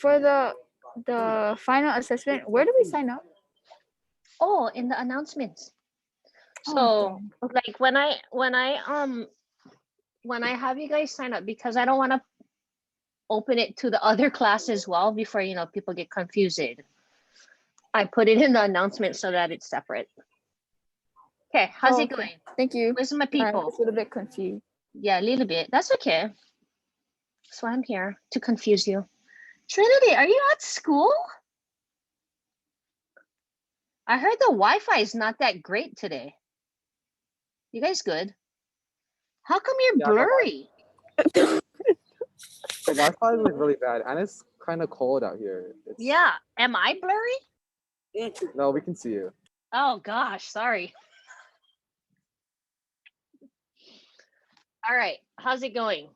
for the final assessment, where do we sign up? Oh, in the announcements. Oh, So dang. Okay. like when I have you guys sign up, because I don't want to open it to the other class as well before, you know, people get confused. I put it in the announcement so that it's separate. Okay, how's it going? Thank you. Where's my I'm people? just a little bit confused. Yeah, a little bit. That's okay. That's why I'm here, to confuse you. Trinity, are you at school? I heard the Wi-Fi is not that great today. You guys good? How come you're blurry? The Wi-Fi is like really bad, and it's kind of cold out here. Yeah, am I blurry? No, we can see you. Oh gosh, sorry. All right, how's it going?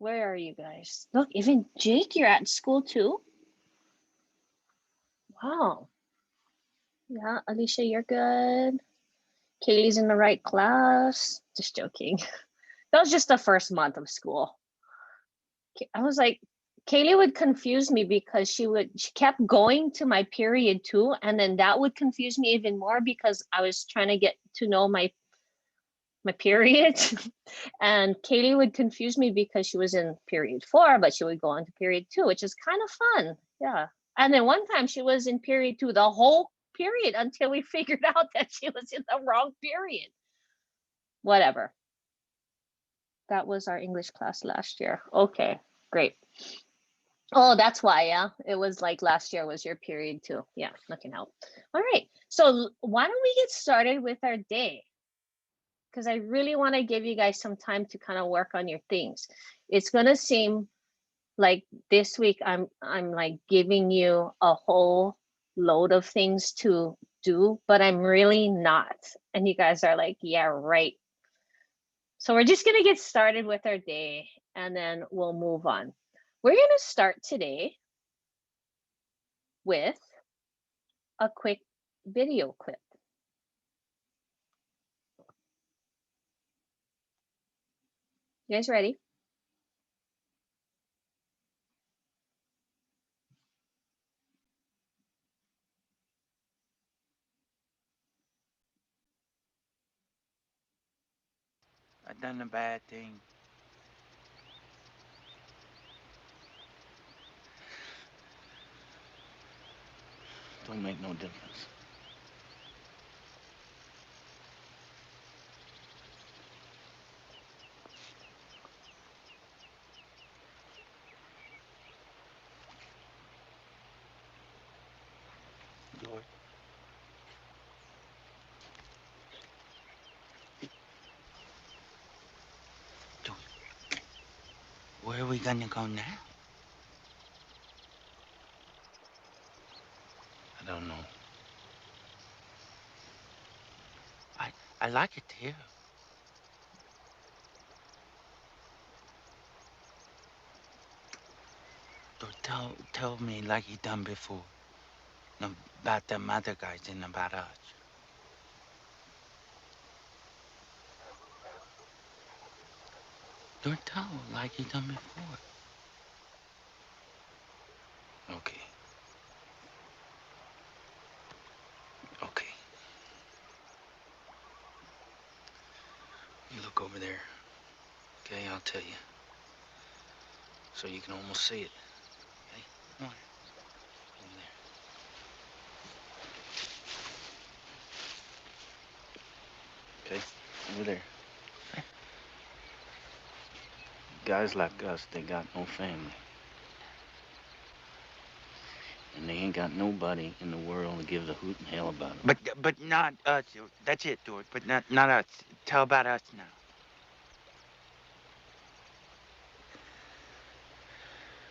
Where are you guys? Look, even Jake, you're at school too? Wow. Yeah, Alicia, you're good. Kaylee's in the right class. Just joking. That was just the first month of school. I was like, Kaylee would confuse me because she kept going to my period too, and then that would confuse me even more because I was trying to get to know my period. And Kaylee would confuse me because she was in period 4, but she would go on to period 2, which is kind of fun. Yeah. And then one time she was in period 2 the whole period until we figured out that she was in the wrong period. Whatever. That was our English class last year. Okay, great. Oh, that's why, yeah. It was like last year was your period too. Yeah, looking out. All right. So why don't we get started with our day? Because I really want to give you guys some time to kind of work on your things. It's gonna seem like this week I'm like giving you a whole load of things to do, but I'm really not. And you guys are like, yeah, right. So we're just gonna get started with our day and then we'll move on. We're gonna start today with a quick video clip. You guys ready? I done a bad thing. Don't make no difference. George. George. Where are we gonna go now? I don't know. I like it here. Don't tell me like you done before. No, about them other guys and about us. Don't tell like you done before. Okay. Okay. You look over there. Okay, I'll tell you. So you can almost see it. Okay? Come on. Over there. Okay? Over there. Okay. Guys like us, they got no family. And they ain't got nobody in the world that gives a hoot and hell about them. But not us. That's it, George. But not us. Tell about us now.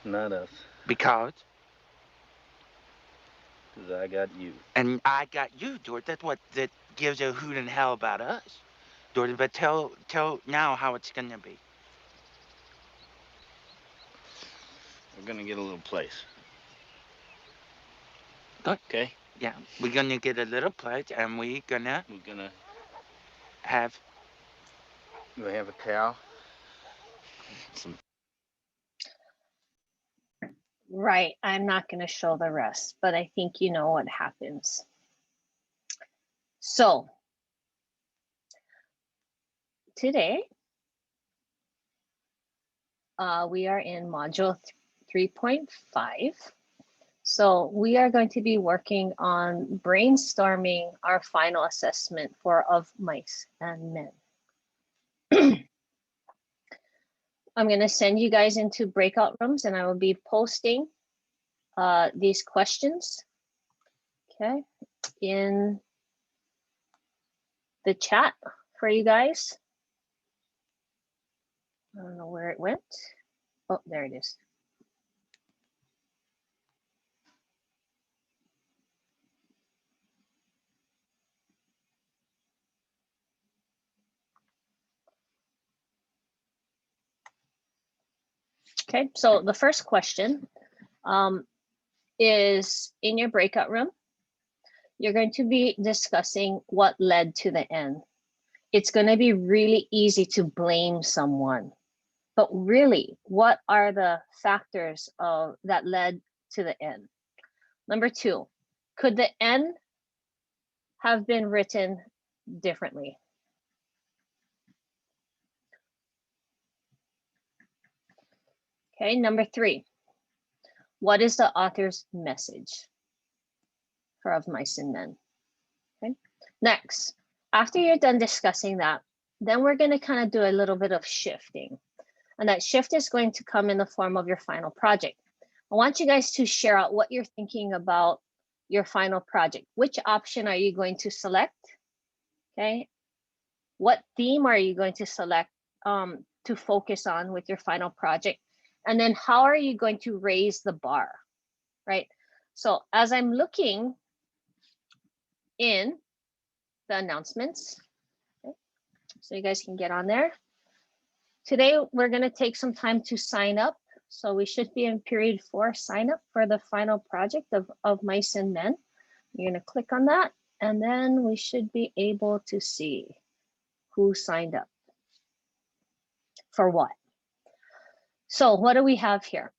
Not us. Because? Because I got you. And I got you, George. That's what that gives a hoot and hell about us. George, but tell now how it's gonna be. We're gonna get a little place. Good. Okay? Yeah, we're gonna get a little place, and we're gonna have We have a cow. Some. Right, I'm not going to show the rest, but I think you know what happens. So today, we are in module 3.5. So we are going to be working on brainstorming our final assessment for Of Mice and Men. I'm going to send you guys into breakout rooms and I will be posting these questions, okay, in the chat for you guys. I don't know where it went. Oh, there it is. Okay, so the first question is in your breakout room. You're going to be discussing what led to the end. It's going to be really easy to blame someone, but really, what are the factors that led to the end? Number two, could the end have been written differently? Okay, number three, what is the author's message for Of Mice and Men? Okay, next, after you're done discussing that, then we're going to kind of do a little bit of shifting. And that shift is going to come in the form of your final project. I want you guys to share out what you're thinking about your final project. Which option are you going to select? Okay. What theme are you going to select to focus on with your final project? And then how are you going to raise the bar, right? So as I'm looking in the announcements, okay, so you guys can get on there. Today, we're going to take some time to sign up. So we should be in period 4, sign up for the final project of Mice and Men. You're going to click on that, and then we should be able to see who signed up for what. So what do we have here?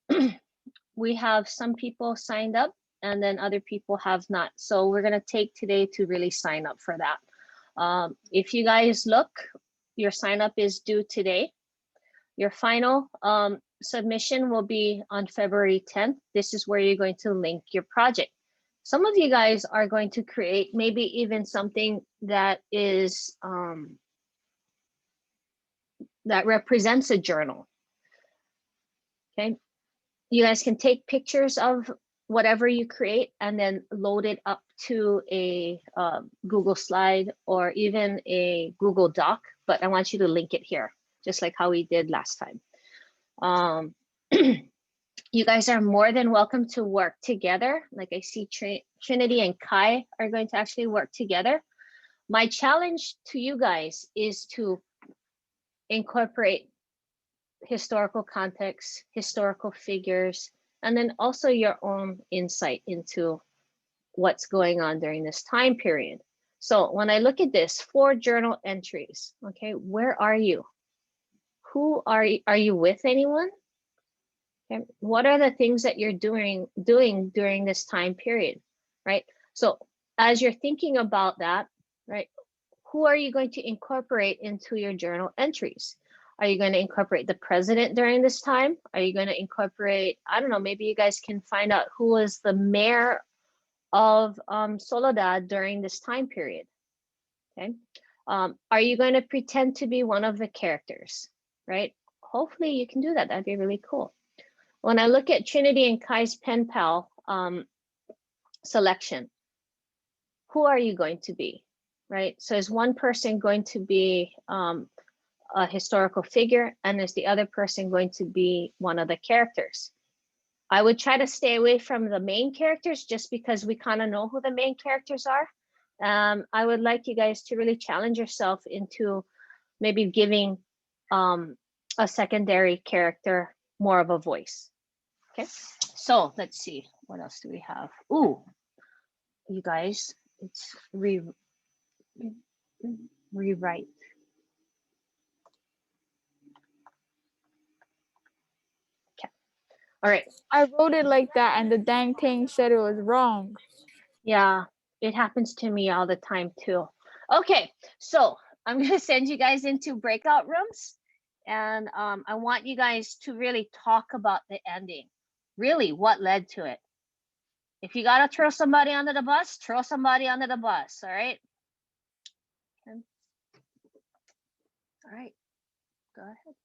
We have some people signed up, and then other people have not. So we're going to take today to really sign up for that. If you guys look, your sign up is due today. Your final submission will be on February 10th. This is where you're going to link your project. Some of you guys are going to create maybe even something that is that represents a journal. Okay, you guys can take pictures of whatever you create and then load it up to a Google slide or even a Google Doc, but I want you to link it here, just like how we did last time. You guys are more than welcome to work together. Like I see Trinity and Kai are going to actually work together. My challenge to you guys is to incorporate historical context, historical figures, and then also your own insight into what's going on during this time period. So when I look at this, 4 journal entries, okay, where are you? Who are you with anyone? Okay. What are the things that you're doing during this time period, right? So as you're thinking about that, right, who are you going to incorporate into your journal entries? Are you going to incorporate the president during this time? Are you going to incorporate, I don't know, maybe you guys can find out who was the mayor of Soledad during this time period, okay? Are you going to pretend to be one of the characters, right? Hopefully you can do that. That'd be really cool. When I look at Trinity and Kai's pen pal selection, who are you going to be, right? So is one person going to be a historical figure, and is the other person going to be one of the characters? I would try to stay away from the main characters just because we kind of know who the main characters are. I would like you guys to really challenge yourself into maybe giving a secondary character more of a voice. Okay, so let's see, what else do we have? Ooh, you guys, it's rewrite. Okay, All right. I wrote it like that, and the dang thing said it was wrong. Yeah, it happens to me all the time too. Okay, so I'm gonna send you guys into breakout rooms, and I want you guys to really talk about the ending. Really, what led to it? If you gotta throw somebody under the bus, throw somebody under the bus. All right. Okay. All right. Go ahead.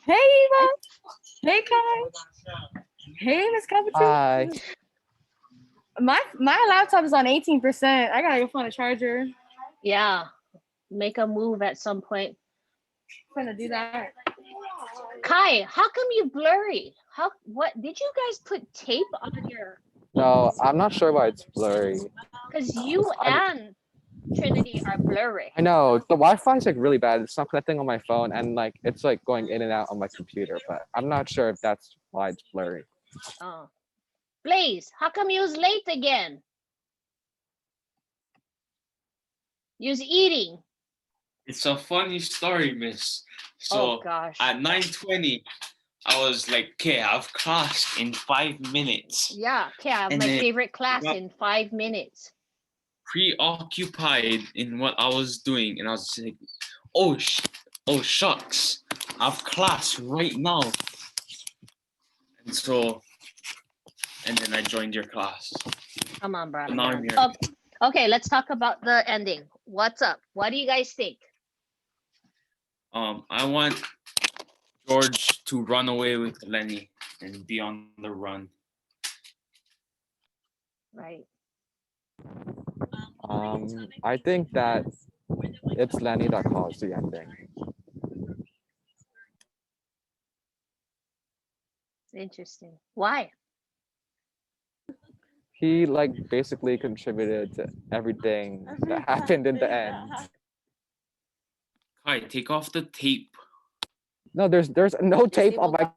Hey, Eva. Hey, Kai. Hey, Miss Coppertooth. Hi. My laptop is on 18%. I gotta go find a charger. Yeah, make a move at some point. I'm gonna do that. Kai, how come you blurry? What did you guys put tape on your? No, I'm not sure why it's blurry. Because you and Trinity are blurry. I know the Wi-Fi is like really bad. It's not connecting on my phone, and like it's like going in and out on my computer. But I'm not sure if that's why it's blurry. Oh, Blaze, how come you was late again? You was eating. It's a funny story, miss. Oh So gosh. at 9:20, I was like, okay, I have class in 5 minutes. Yeah, okay, I have And my then favorite class got in 5 minutes. preoccupied in what I was doing, and I was just like, oh shucks, I have class right now. And so, and then I joined your class. Come on, bro. But now I'm here. Okay, let's talk about the ending. What's up? What do you guys think? I want George to run away with Lenny and be on the run. Right. I think that it's Lenny that caused the ending. Interesting. Why? He like basically contributed to everything that happened in the end. Kai, take off the tape. No, there's no tape on my.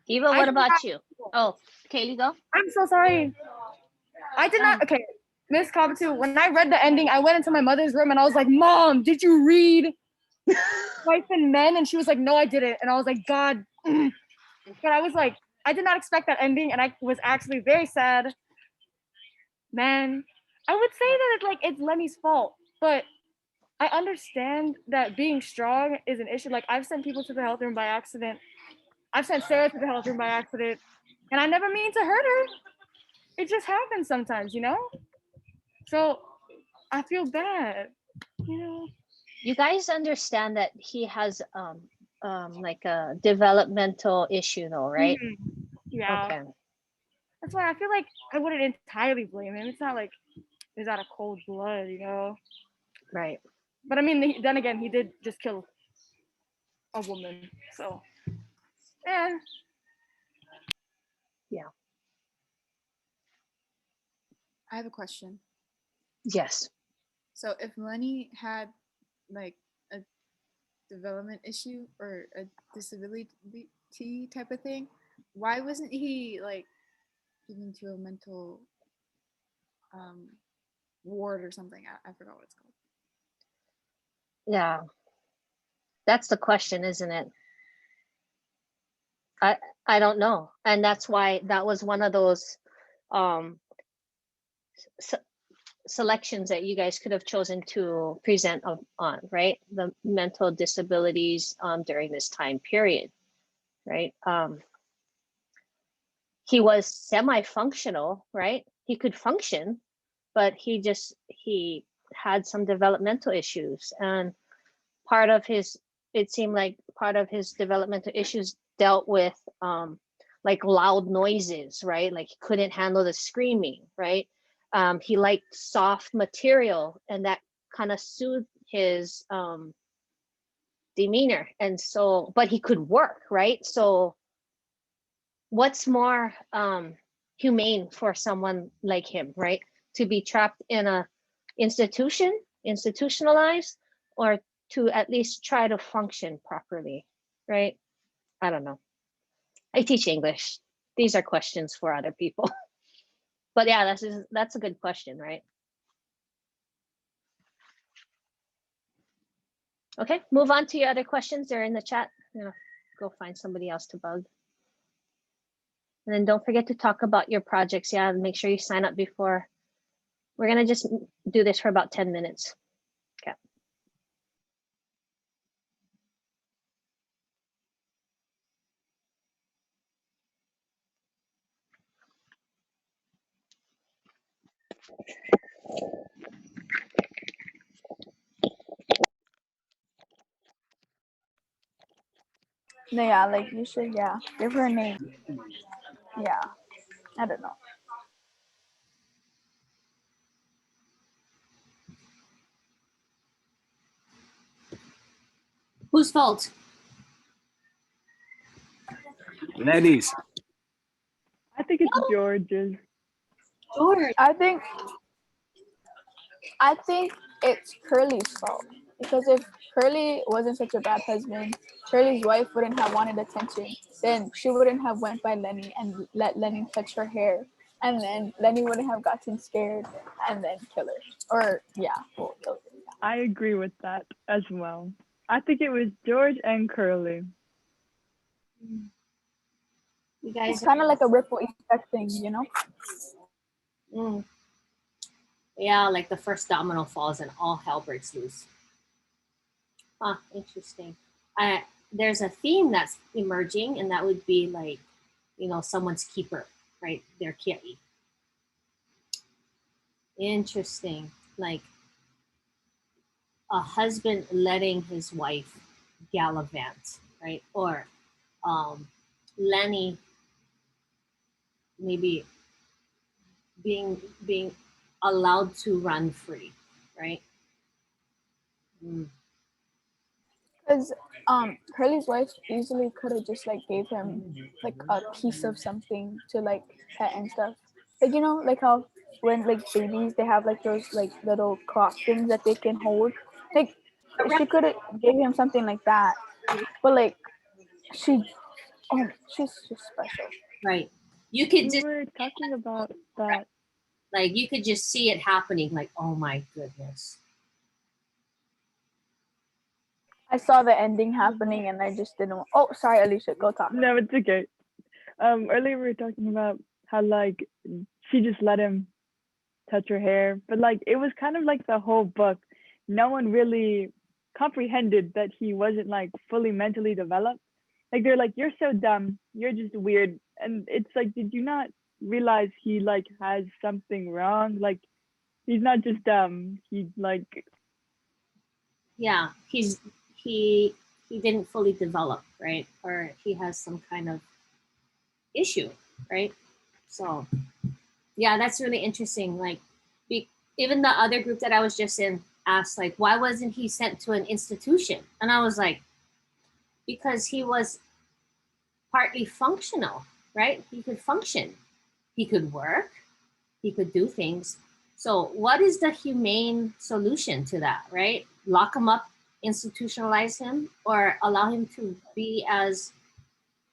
Eva, what about you? Oh, Kaylee, go. I'm so sorry. I did not. Okay, Miss Coppertooth. When I read the ending, I went into my mother's room and I was like, "Mom, did you read Wife and Men?" And she was like, "No, I didn't." And I was like, "God." But I was like, I did not expect that ending, and I was actually very sad. Man, I would say that it's Lenny's fault, but I understand that being strong is an issue. Like, I've sent people to the health room by accident. I've sent Sarah to the health room by accident, and I never mean to hurt her. It just happens sometimes, you know? So I feel bad, you know? You guys understand that he has like a developmental issue though, right? Yeah. Okay. That's why I feel like I wouldn't entirely blame him. It's not like it's out of cold blood, you know? Right. But I mean, then again, he did just kill a woman, so. Yeah. Yeah. I have a question. Yes. So if Lenny had like a development issue or a disability type of thing, why wasn't he like given to a mental ward or something? I forgot what it's called. Yeah. That's the question, isn't it? I don't know. And that's why that was one of those selections that you guys could have chosen to present on, right? The mental disabilities during this time period, right? He was semi-functional, right? He could function, but he had some developmental issues, and it seemed like part of his developmental issues dealt with like loud noises, right? Like he couldn't handle the screaming, right? He liked soft material, and that kind of soothed his demeanor. And so, but he could work, right? So what's more humane for someone like him, right? To be trapped in a institutionalized, or to at least try to function properly, right? I don't know. I teach English. These are questions for other people. But yeah, that's a good question, right? Okay, move on to your other questions. They're in the chat. Go find somebody else to bug. And then don't forget to talk about your projects. Yeah, make sure you sign up before. We're gonna just do this for about 10 minutes. Okay. No, yeah, like you should, yeah, give her a name. Yeah, I don't know. Whose fault? Ladies. I think it's George's. George. I think it's Curly's fault because if Curly wasn't such a bad husband, Curly's wife wouldn't have wanted attention. Then she wouldn't have went by Lenny and let Lenny touch her hair, and then Lenny wouldn't have gotten scared and then kill her. Or yeah, well, kill her. I agree with that as well. I think it was George and Curly. You guys It's kind of like a ripple effect thing, you know? Yeah, like the first domino falls and all hell breaks loose. Huh, interesting. There's a theme that's emerging, and that would be like, someone's keeper, right? Their kitty. Interesting. Like a husband letting his wife gallivant, right? Or Lenny maybe being allowed to run free, right? Because Curly's wife easily could have just like gave him like a piece of something to like pet and stuff. Like you know, like how when like babies they have like those like little clock things that they can hold. Like she could have gave him something like that. But like she's just special. Right. You could We were talking about that. like you could just see it happening, like, oh my goodness. I saw the ending happening and I just didn't. Oh, sorry, Alicia, go talk. No, it's okay. Earlier we were talking about how like she just let him touch her hair, but like it was kind of like the whole book. No one really comprehended that he wasn't like fully mentally developed. Like they're like, you're so dumb, you're just weird, and it's like, did you not realize he like has something wrong? Like he's not just dumb. He like Yeah, he didn't fully develop, right? Or he has some kind of issue, right? So yeah, that's really interesting. Like even the other group that I was just in asked like, why wasn't he sent to an institution? And I was like, because he was partly functional, right? He could function, he could work, he could do things. So what is the humane solution to that, right? Lock him up, institutionalize him, or allow him to be as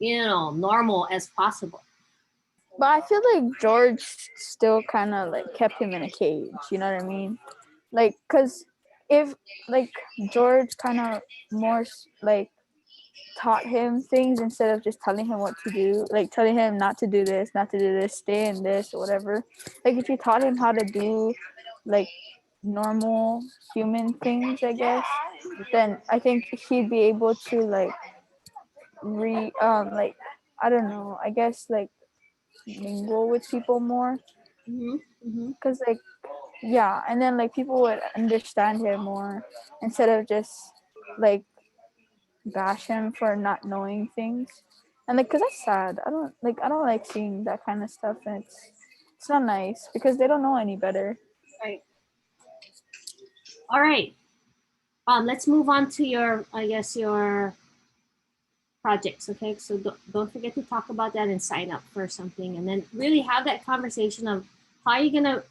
normal as possible? But I feel like George still kind of like kept him in a cage. You know what I mean? Like, cause if like George kind of more like taught him things instead of just telling him what to do, like telling him not to do this, not to do this, stay in this or whatever. Like if you taught him how to do like normal human things, I guess, then I think he'd be able to like like I don't know, I guess like mingle with people more. Cause like yeah, and then like people would understand him more instead of just like bash him for not knowing things. And like, cause that's sad. I don't like seeing that kind of stuff, and it's not nice because they don't know any better. Right. All right. Let's move on to your projects. Okay, so don't forget to talk about that and sign up for something, and then really have that conversation of how you're gonna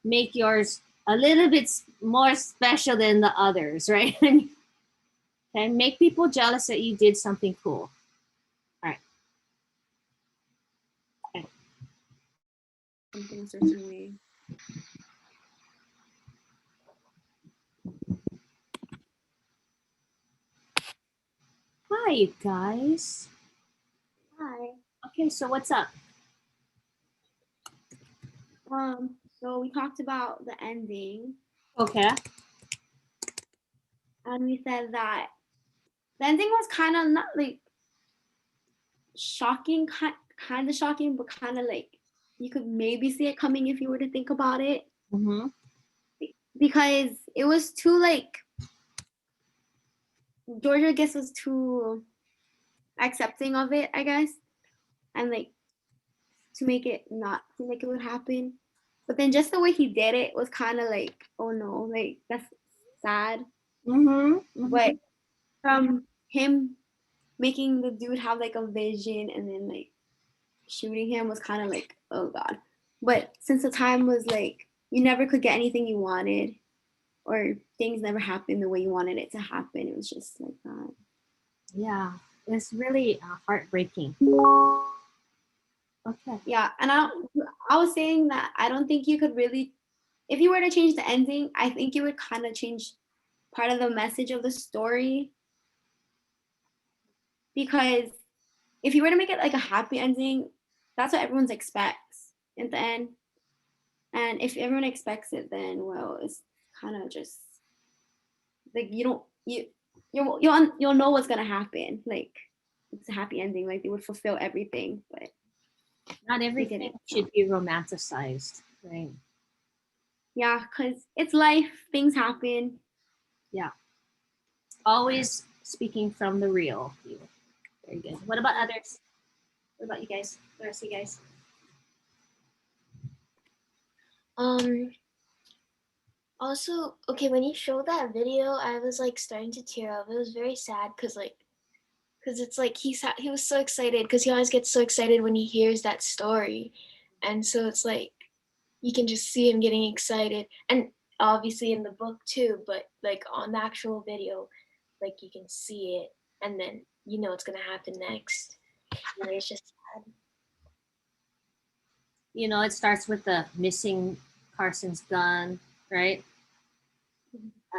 make yours a little bit more special than the others, right? And make people jealous that you did something cool. All right. Okay. Something a certain way. Hi, you guys. Hi. Okay, so what's up? So we talked about the ending, Okay. and we said that the ending was kind of not like shocking, kind of shocking, but kind of like you could maybe see it coming if you were to think about it. Mm-hmm. Because it was too like Georgia, I guess, was too accepting of it, I guess, and like to make it not seem like it would happen. But then just the way he did it was kind of like, oh no, like that's sad. Mm-hmm. Mm-hmm. But from him making the dude have like a vision and then like shooting him was kind of like, oh god. But since the time was like you never could get anything you wanted, or things never happened the way you wanted it to happen, it was just like that. Yeah, it's really heartbreaking. Okay. Yeah, and I was saying that I don't think you could really, if you were to change the ending, I think you would kind of change part of the message of the story. Because if you were to make it like a happy ending, that's what everyone expects in the end. And if everyone expects it, then well, it's kind of just like you'll know what's gonna happen. Like it's a happy ending. Like they would fulfill everything, but not everything should be romanticized, right? Yeah, because it's life. Things happen. Yeah. Always speaking from the real you. Very good. What about others? What about you guys? The rest of you guys? Also, okay, when you showed that video, I was like starting to tear up. It was very sad because it's like he was so excited because he always gets so excited when he hears that story, and so it's like you can just see him getting excited, and obviously in the book too, but like on the actual video, like you can see it, and then you know what's gonna happen next, and it's just sad. You know, it starts with the missing Carson's gun, right?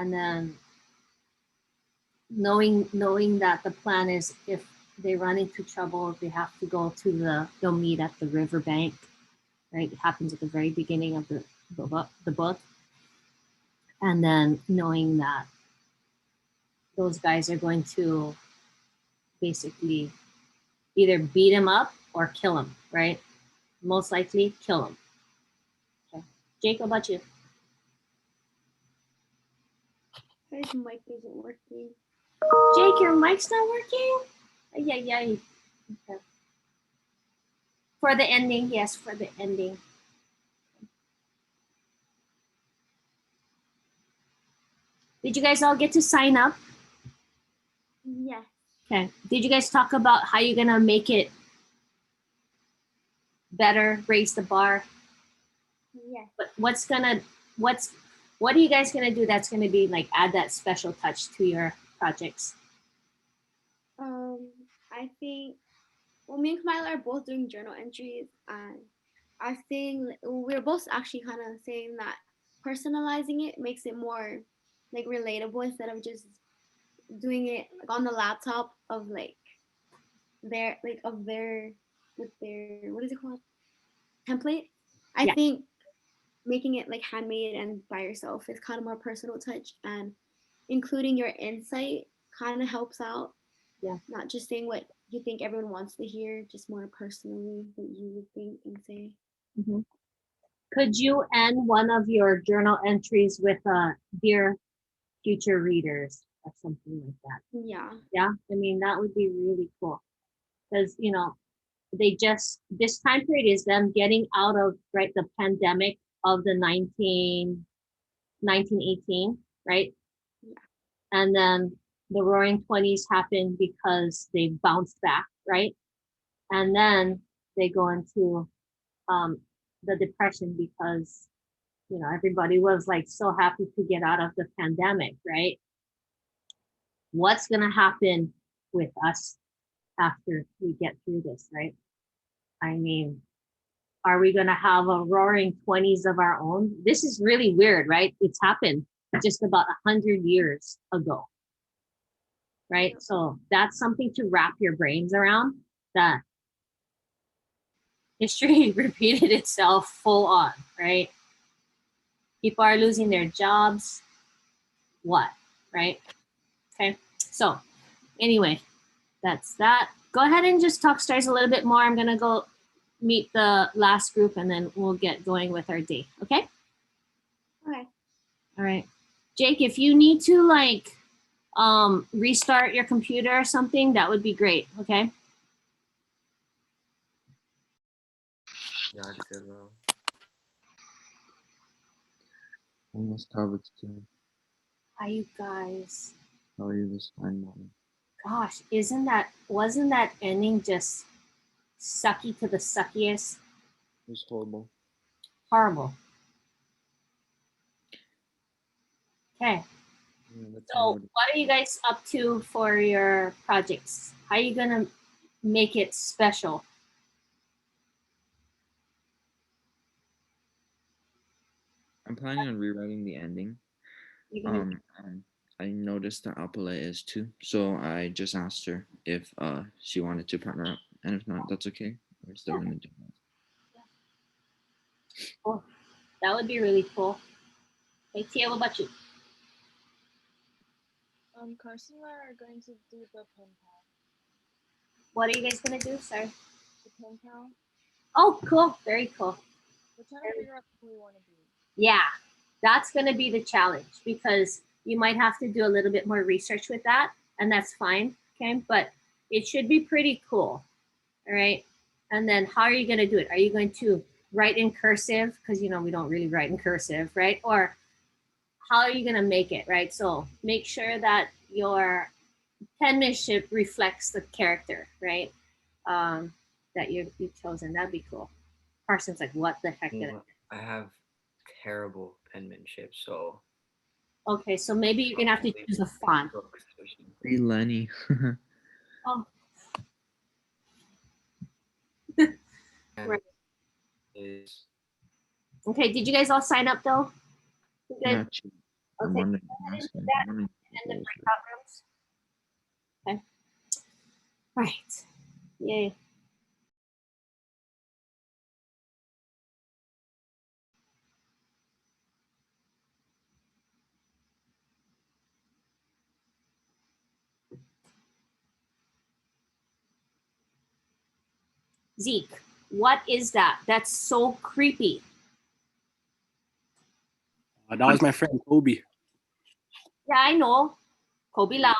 And then knowing that the plan is if they run into trouble, they have to they'll meet at the riverbank, right? It happens at the very beginning of the book. And then knowing that those guys are going to basically either beat him up or kill him, right? Most likely kill him. Okay. Jake, how about you? His mic isn't working. Jake, your mic's not working? Yeah. Okay. For the ending, yes, for the ending. Did you guys all get to sign up? Yes. Okay. Did you guys talk about how you're gonna make it better, raise the bar? Yes. But what are you guys gonna do that's gonna be like add that special touch to your projects? I think me and Kamila are both doing journal entries, and I think we're both actually kind of saying that personalizing it makes it more like relatable instead of just doing it like on the laptop of like their with their what is it called, template. I think making it like handmade and by yourself is kind of more personal touch, and including your insight kind of helps out. Yeah. Not just saying what you think everyone wants to hear, just more personally what you would think and say. Mm-hmm. Could you end one of your journal entries with dear future readers or something like that? Yeah. Yeah, I mean that would be really cool because this time period is them getting out of the pandemic of the 1918, right? Yeah. And then the Roaring 20s happened because they bounced back, right? And then they go into the Depression because you know, everybody was like so happy to get out of the pandemic, right? What's going to happen with us after we get through this, right? I mean, are we going to have a roaring 20s of our own? This is really weird, right? It's happened just about 100 years ago, right? So that's something to wrap your brains around, that history repeated itself full on, right? People are losing their jobs. What, right? Okay, so anyway, that's that. Go ahead and just talk stars a little bit more. I'm gonna go meet the last group and then we'll get going with our day, okay? Okay. All right. Jake, if you need to like restart your computer or something, that would be great, okay? Yeah, I did well. Almost covered too. Hi, you guys. How are you this fine morning? Gosh, wasn't that ending just sucky to the suckiest? It was horrible. Horrible. Okay. Yeah, So what are you guys up to for your projects? How are you gonna make it special? I'm planning on rewriting the ending. You're gonna I noticed that Apple is too, so I just asked her if she wanted to partner up, and if not, that's okay. We're still gonna do that. Cool. That would be really cool. Hey Tia, what about you? Carson and I are going to do the pen pal. What are you guys gonna do, sir? The pen pal. Oh, cool. Very cool. We're trying to figure out who we want to be. Yeah, that's gonna be the challenge, because you might have to do a little bit more research with that, and that's fine, okay? But it should be pretty cool, all right? And then how are you gonna do it? Are you going to write in cursive? Because, you know, we don't really write in cursive, right? Or how are you gonna make it, right? So make sure that your penmanship reflects the character, right? That you've chosen. That'd be cool. Carson's like, what the heck did I have terrible penmanship, so. Okay, so maybe you're gonna have to choose a font. Hey Lenny. Oh. Right. Okay, did you guys all sign up though? You guys? Not you. I'm Okay. wondering. And the breakout rooms. Okay. Right. Yay. Zeke, what is that? That's so creepy. That was my friend Kobe. Yeah, I know. Kobe Lau.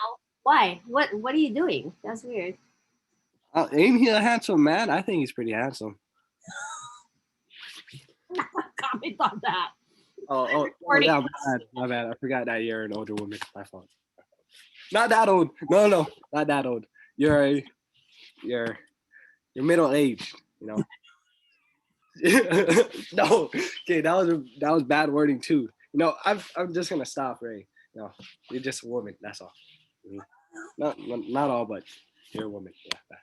Why? What are you doing? That's weird. Ain't he a handsome man? I think he's pretty handsome. Comment on that. Oh, yeah, my bad. I forgot that you're an older woman. My fault. Not that old. No, not that old. You're middle aged. You know. No, okay, that was bad wording too. You know, I'm just gonna stop, Ray. You know, you're just a woman. That's all. Not all, but you're a woman. Yeah.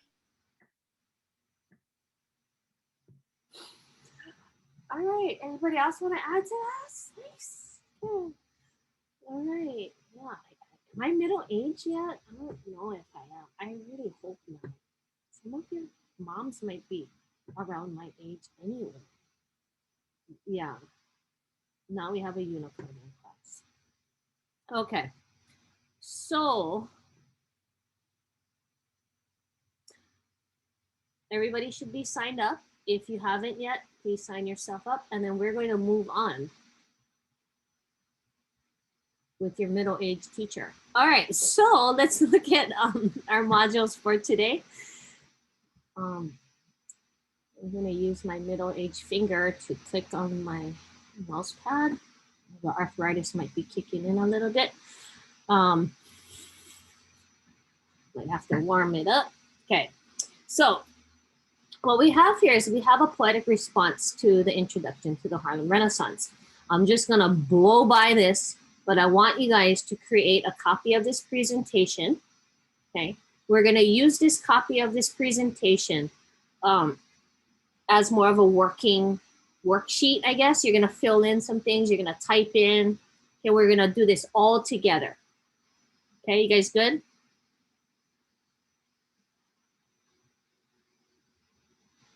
All right. Anybody else want to add to this? Nice. All right. Yeah. Am I middle age yet? I don't know if I am. I really hope not. Some of your moms might be around my age anyway. Yeah. Now we have a unicorn in class. Okay. So everybody should be signed up. If you haven't yet, please sign yourself up, and then we're going to move on with your middle-aged teacher. All right, so let's look at our modules for today. I'm gonna use my middle-aged finger to click on my mouse pad. The arthritis might be kicking in a little bit. Might have to warm it up. Okay, so what we have here is we have a poetic response to the introduction to the Harlem Renaissance. I'm just gonna blow by this, but I want you guys to create a copy of this presentation, okay? We're gonna use this copy of this presentation as more of a working worksheet, I guess. You're gonna fill in some things, you're gonna type in, okay, we're gonna do this all together. Okay, you guys good?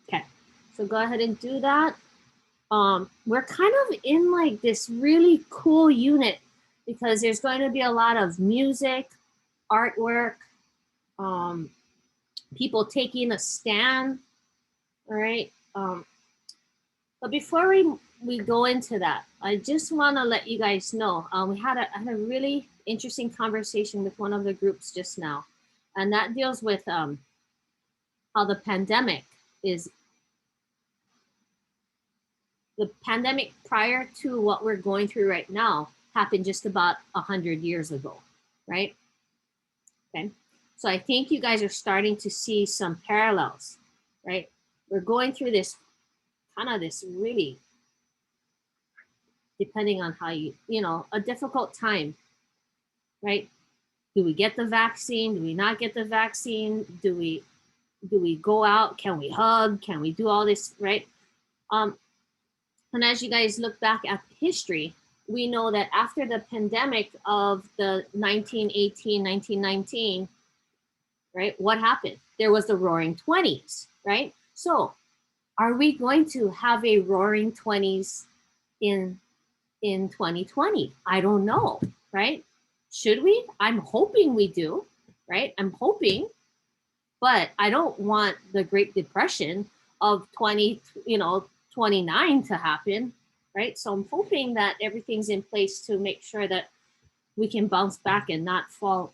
Okay, so go ahead and do that. We're kind of in like this really cool unit because there's going to be a lot of music, artwork, people taking a stand, all right? But before we go into that, I just want to let you guys know, we had a really interesting conversation with one of the groups just now, and that deals with how the pandemic prior to what we're going through right now happened just about 100 years ago, right? Okay, so I think you guys are starting to see some parallels, right? We're going through this this really, depending on how you know, a difficult time, right? Do we get the vaccine? Do we not get the vaccine? Do we go out? Can we hug? Can we do all this, right? And as you guys look back at history, we know that after the pandemic of the 1918, 1919, right, what happened? There was the Roaring 20s, right? So are we going to have a Roaring 20s in 2020? I don't know, right? Should we? I'm hoping we do, right? I'm hoping, but I don't want the Great Depression of 29 to happen, right? So I'm hoping that everything's in place to make sure that we can bounce back and not fall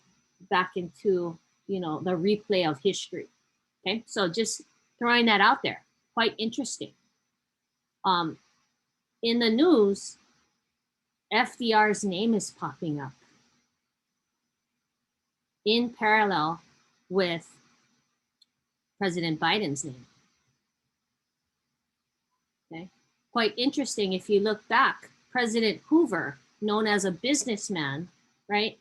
back into, the replay of history. Okay, so just throwing that out there. Quite interesting. In the news, FDR's name is popping up in parallel with President Biden's name. Okay, quite interesting. If you look back, President Hoover, known as a businessman, right,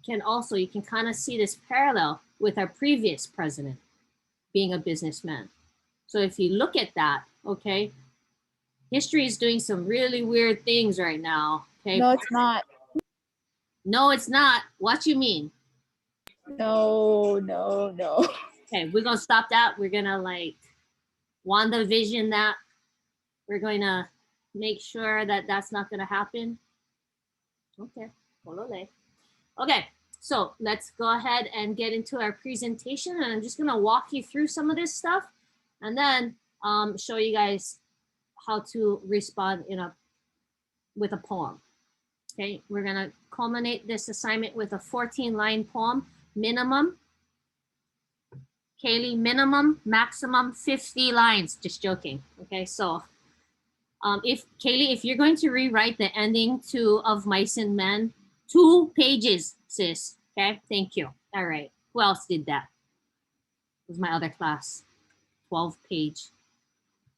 can also, you can kind of see this parallel with our previous president being a businessman. So if you look at that, okay, history is doing some really weird things right now. Okay. No, it's not. No, it's not. What you mean? No. Okay, we're gonna stop that. We're gonna like WandaVision that. We're going to make sure that that's not gonna happen. Okay, okay. So let's go ahead and get into our presentation, and I'm just gonna walk you through some of this stuff, and then show you guys how to respond with a poem. Okay, we're gonna culminate this assignment with a 14-line poem, minimum. Kaylee, minimum, maximum 50 lines. Just joking. Okay, so if Kaylee, if you're going to rewrite the ending of Mice and Men, 2 pages, sis. Okay, thank you. All right, who else did that? It was my other class, 12-page,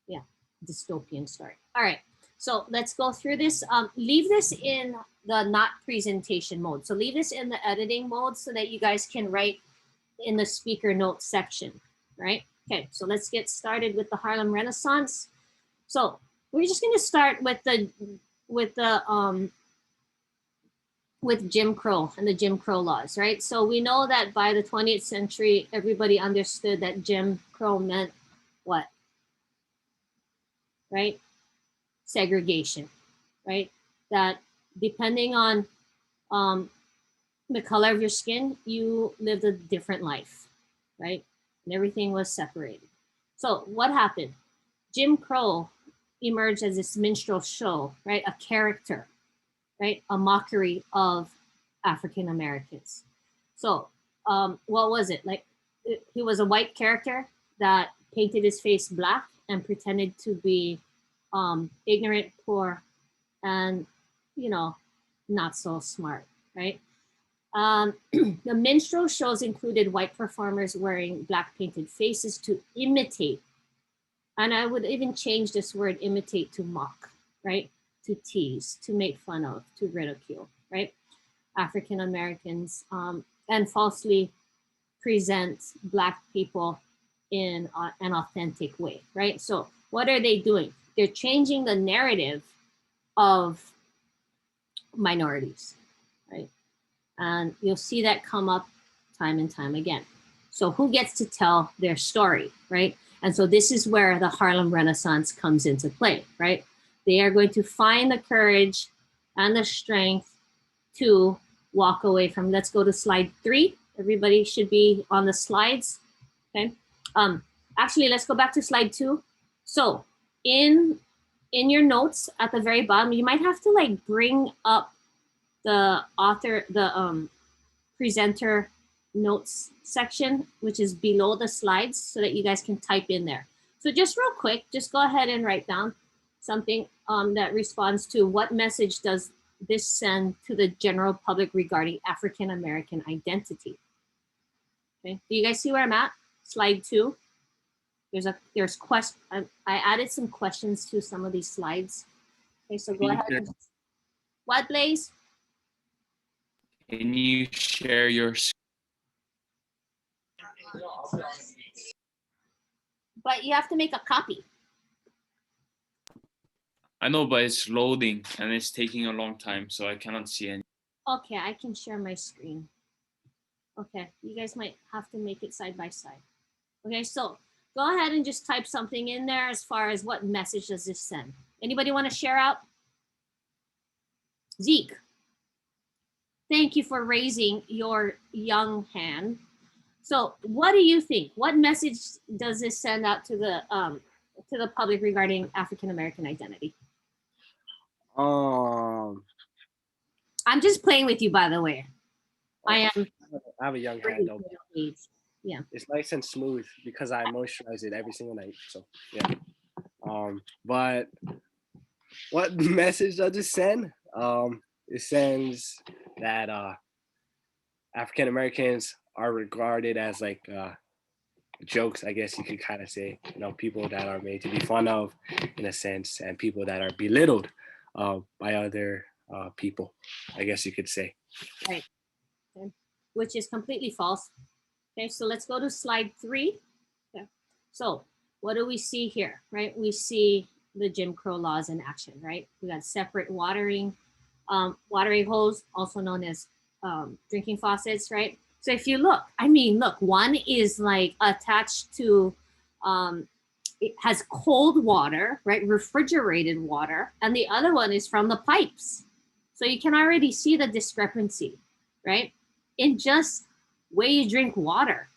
yeah, dystopian story. All right, so let's go through this. Leave this in the not presentation mode. So leave this in the editing mode so that you guys can write in the speaker notes section, right? Okay, so let's get started with the Harlem Renaissance. So we're just gonna start with Jim Crow and the Jim Crow laws, right? So we know that by the 20th century, everybody understood that Jim Crow meant what? Right? Segregation, right? That depending on the color of your skin, you lived a different life, right? And everything was separated. So what happened? Jim Crow emerged as this minstrel show, right? A character, right? A mockery of African Americans. So what was it? Like, he was a white character that painted his face black and pretended to be ignorant, poor, and, not so smart, right? The minstrel shows included white performers wearing black painted faces to imitate, and I would even change this word imitate to mock, right? To tease, to make fun of, to ridicule, right? African Americans, and falsely present Black people in an authentic way, right? So what are they doing? They're changing the narrative of minorities, right? And you'll see that come up time and time again. So who gets to tell their story, right? And so this is where the Harlem Renaissance comes into play, right? They are going to find the courage and the strength to walk away from. Let's go to slide 3. Everybody should be on the slides, okay? Actually, let's go back to slide 2. So in your notes at the very bottom, you might have to like bring up the author, the presenter notes section, which is below the slides, so that you guys can type in there. So just real quick, just go ahead and write down something that responds to what message does this send to the general public regarding African American identity. Okay, do you guys see where I'm at? Slide 2. There's question. I added some questions to some of these slides. Okay, so go ahead. What, Blaze? Can you share your But you have to make a copy. I know, but it's loading and it's taking a long time, so I cannot see any. Okay, I can share my screen. Okay, you guys might have to make it side by side. Okay, so go ahead and just type something in there as far as what message does this send. Anybody want to share out? Zeke, thank you for raising your young hand. So what do you think? What message does this send out to the public regarding African American identity? Um, I'm just playing with you, by the way. I have a young hand though. age. Yeah. It's nice and smooth because I moisturize it every single night. So yeah. But what message does it send? It sends that African Americans are regarded as like jokes, I guess you could kind of say. You know, people that are made to be fun of, in a sense, and people that are belittled by other people, I guess you could say. Right. Okay. Which is completely false. Okay, so let's go to slide 3. Okay. So what do we see here, right? We see the Jim Crow laws in action, right? We got separate watering holes, also known as drinking faucets, right? So if you look, I mean, look, one is like attached to, it has cold water, right? Refrigerated water, and the other one is from the pipes. So you can already see the discrepancy, right? In just way you drink water,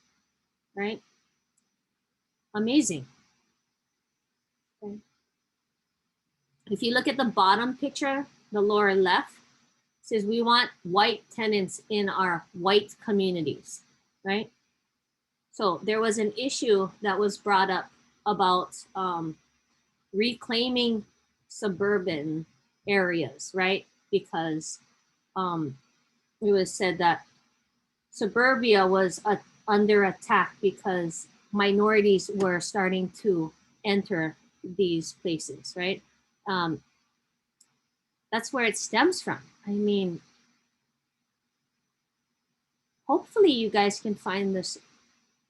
right? Amazing. Okay. If you look at the bottom picture, the lower left, says we want white tenants in our white communities, right? So there was an issue that was brought up about reclaiming suburban areas, right? Because it was said that suburbia was under attack because minorities were starting to enter these places, right? That's where it stems from. I mean, hopefully you guys can find this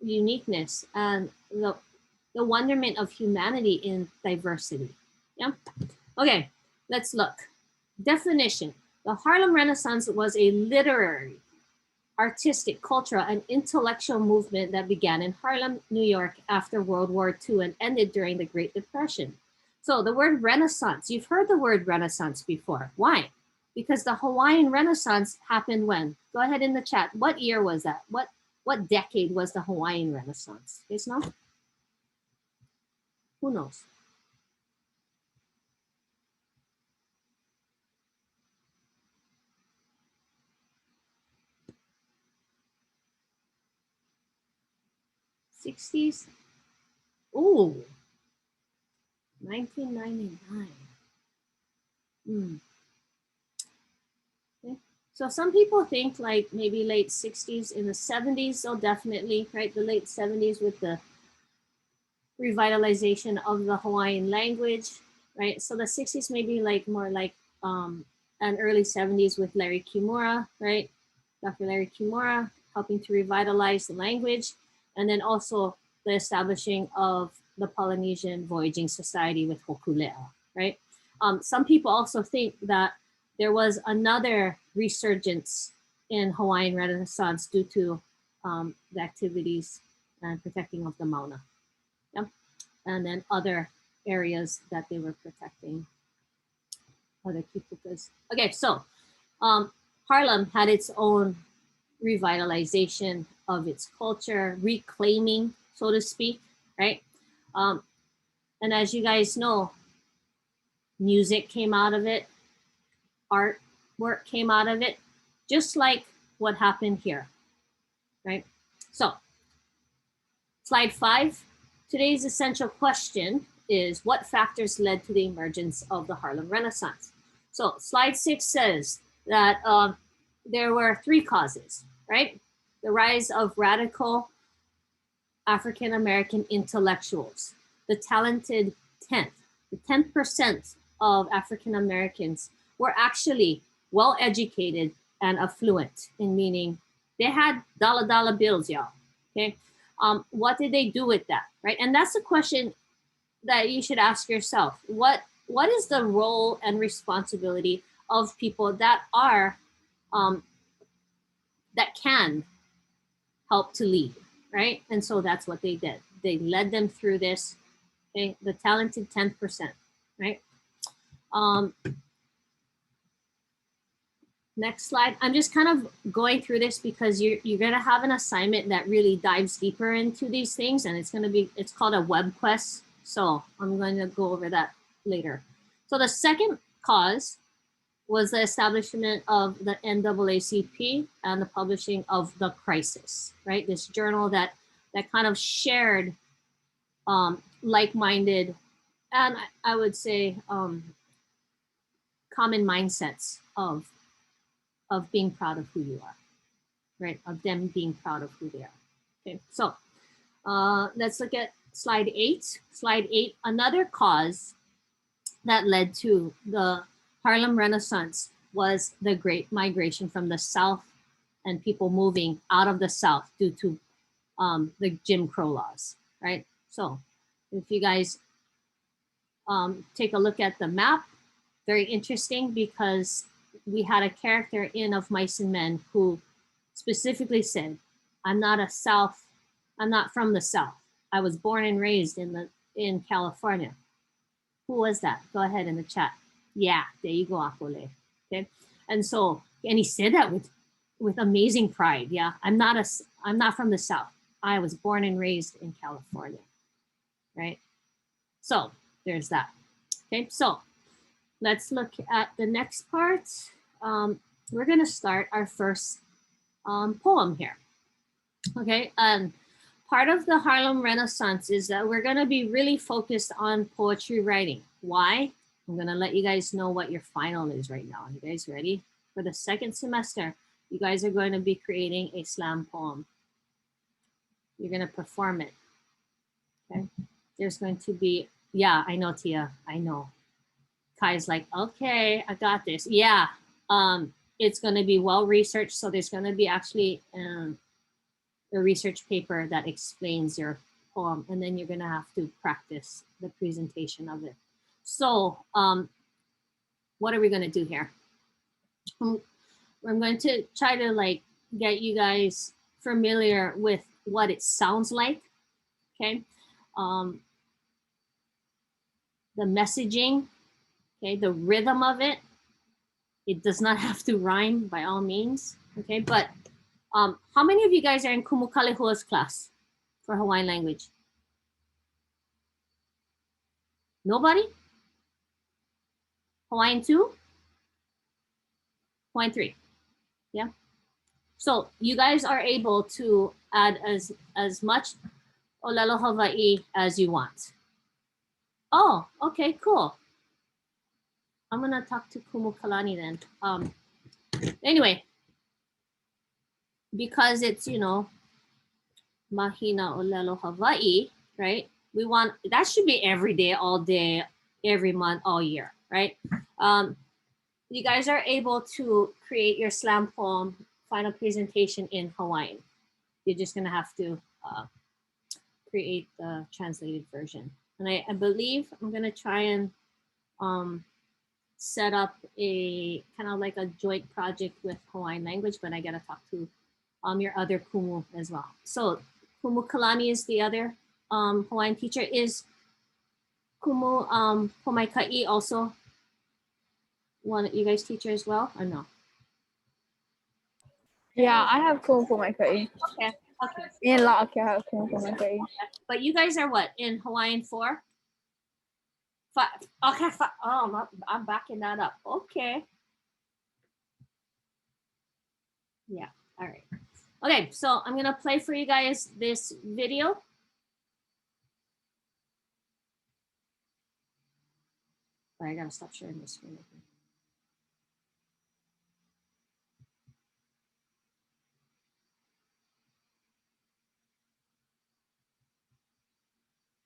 uniqueness and the wonderment of humanity in diversity. Yeah. Okay, let's look. Definition. The Harlem Renaissance was a literary, artistic, cultural, and intellectual movement that began in Harlem, New York after World War II and ended during the Great Depression. So the word Renaissance, you've heard the word Renaissance before. Why? Because the Hawaiian Renaissance happened when? Go ahead in the chat. What year was that? What decade was the Hawaiian Renaissance? You guys know? Who knows? '60s? Ooh, 1999. Okay. So some people think like maybe late 60s, in the 70s, so definitely, right? The late 70s with the revitalization of the Hawaiian language, right? So the 60s maybe like more like and early 70s with Larry Kimura, right? Dr. Larry Kimura helping to revitalize the language, and then also the establishing of the Polynesian Voyaging Society with Hokulea, right? Some people also think that there was another resurgence in Hawaiian Renaissance due to the activities and protecting of the Mauna, yeah? And then other areas that they were protecting, other kipukas. Okay, so Harlem had its own revitalization of its culture, reclaiming, so to speak, right? And as you guys know, music came out of it, art work came out of it, just like what happened here, right? So, slide 5. Today's essential question is what factors led to the emergence of the Harlem Renaissance? So, slide 6 says that there were 3 causes, right? The rise of radical African American intellectuals, the talented 10th, the 10% of African Americans were actually well educated and affluent, in meaning they had dollar bills, y'all. Okay, what did they do with that, right? And that's the question that you should ask yourself. What is the role and responsibility of people that are that can help to lead, right? And so that's what they did. They led them through this, okay? The talented 10%, right? Next slide. I'm just kind of going through this because you're gonna have an assignment that really dives deeper into these things, and it's called a web quest. So I'm going to go over that later. So the second cause was the establishment of the NAACP and the publishing of The Crisis, right? This journal that kind of shared like-minded and I would say common mindsets of being proud of who you are, right? Of them being proud of who they are. Okay, so let's look at slide 8. Slide 8, another cause that led to the Harlem Renaissance was the Great Migration from the South and people moving out of the South due to the Jim Crow laws, right? So if you guys take a look at the map, very interesting because we had a character in Of Mice and Men who specifically said, I'm not from the South. I was born and raised in California. Who was that? Go ahead in the chat. Yeah, there you go, Akole. Okay. And he said that with amazing pride. Yeah, I'm not from the South. I was born and raised in California. Right? So there's that. Okay, so let's look at the next part. We're gonna start our first poem here. Okay, part of the Harlem Renaissance is that we're gonna be really focused on poetry writing. Why? I'm gonna let you guys know what your final is right now. You guys ready? For the second semester, you guys are going to be creating a slam poem. You're gonna perform it. Okay, there's going to be, yeah, I know, Tia, I know. Kai's like, okay, I got this. Yeah, it's going to be well researched. So there's going to be actually a research paper that explains your poem, and then you're going to have to practice the presentation of it. So what are we going to do here? I'm going to try to like get you guys familiar with what it sounds like. Okay, the messaging. Okay, the rhythm of it. It does not have to rhyme by all means. Okay, but how many of you guys are in Kumukalehua's class for Hawaiian language? Nobody? Hawaiian 2? Hawaiian 3? Yeah. So you guys are able to add as much Olelo Hawaii as you want. Oh, okay, cool. I'm gonna talk to Kumukalani then. Anyway, because it's, you know, Mahina Olelo Hawaii, right? We want, that should be every day, all day, every month, all year, right? You guys are able to create your slam poem final presentation in Hawaiian. You're just gonna have to create the translated version. And I believe I'm gonna try and set up a kind of like a joint project with Hawaiian language, but I gotta talk to your other kumu as well. So Kumu Kalani is the other Hawaiian teacher. Is Kumu Pomaikai also one of you guys teacher as well, or no? Yeah, I have kumu for my kai. Okay, okay. Me and La'ake have kumu for my kai. But you guys are what in Hawaiian 4? 5. Okay, 5. Oh, I'm backing that up. Okay. Yeah. All right. Okay, so I'm gonna play for you guys this video. I gotta stop sharing this screen.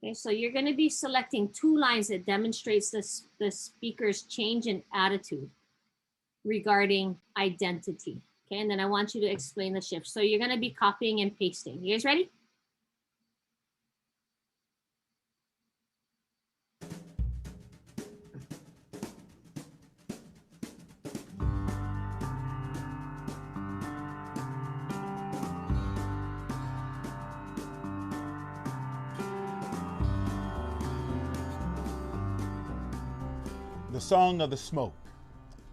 Okay, so you're going to be selecting 2 lines that demonstrates the speaker's change in attitude regarding identity. Okay, and then I want you to explain the shift. So you're going to be copying and pasting. You guys ready? The Song of the Smoke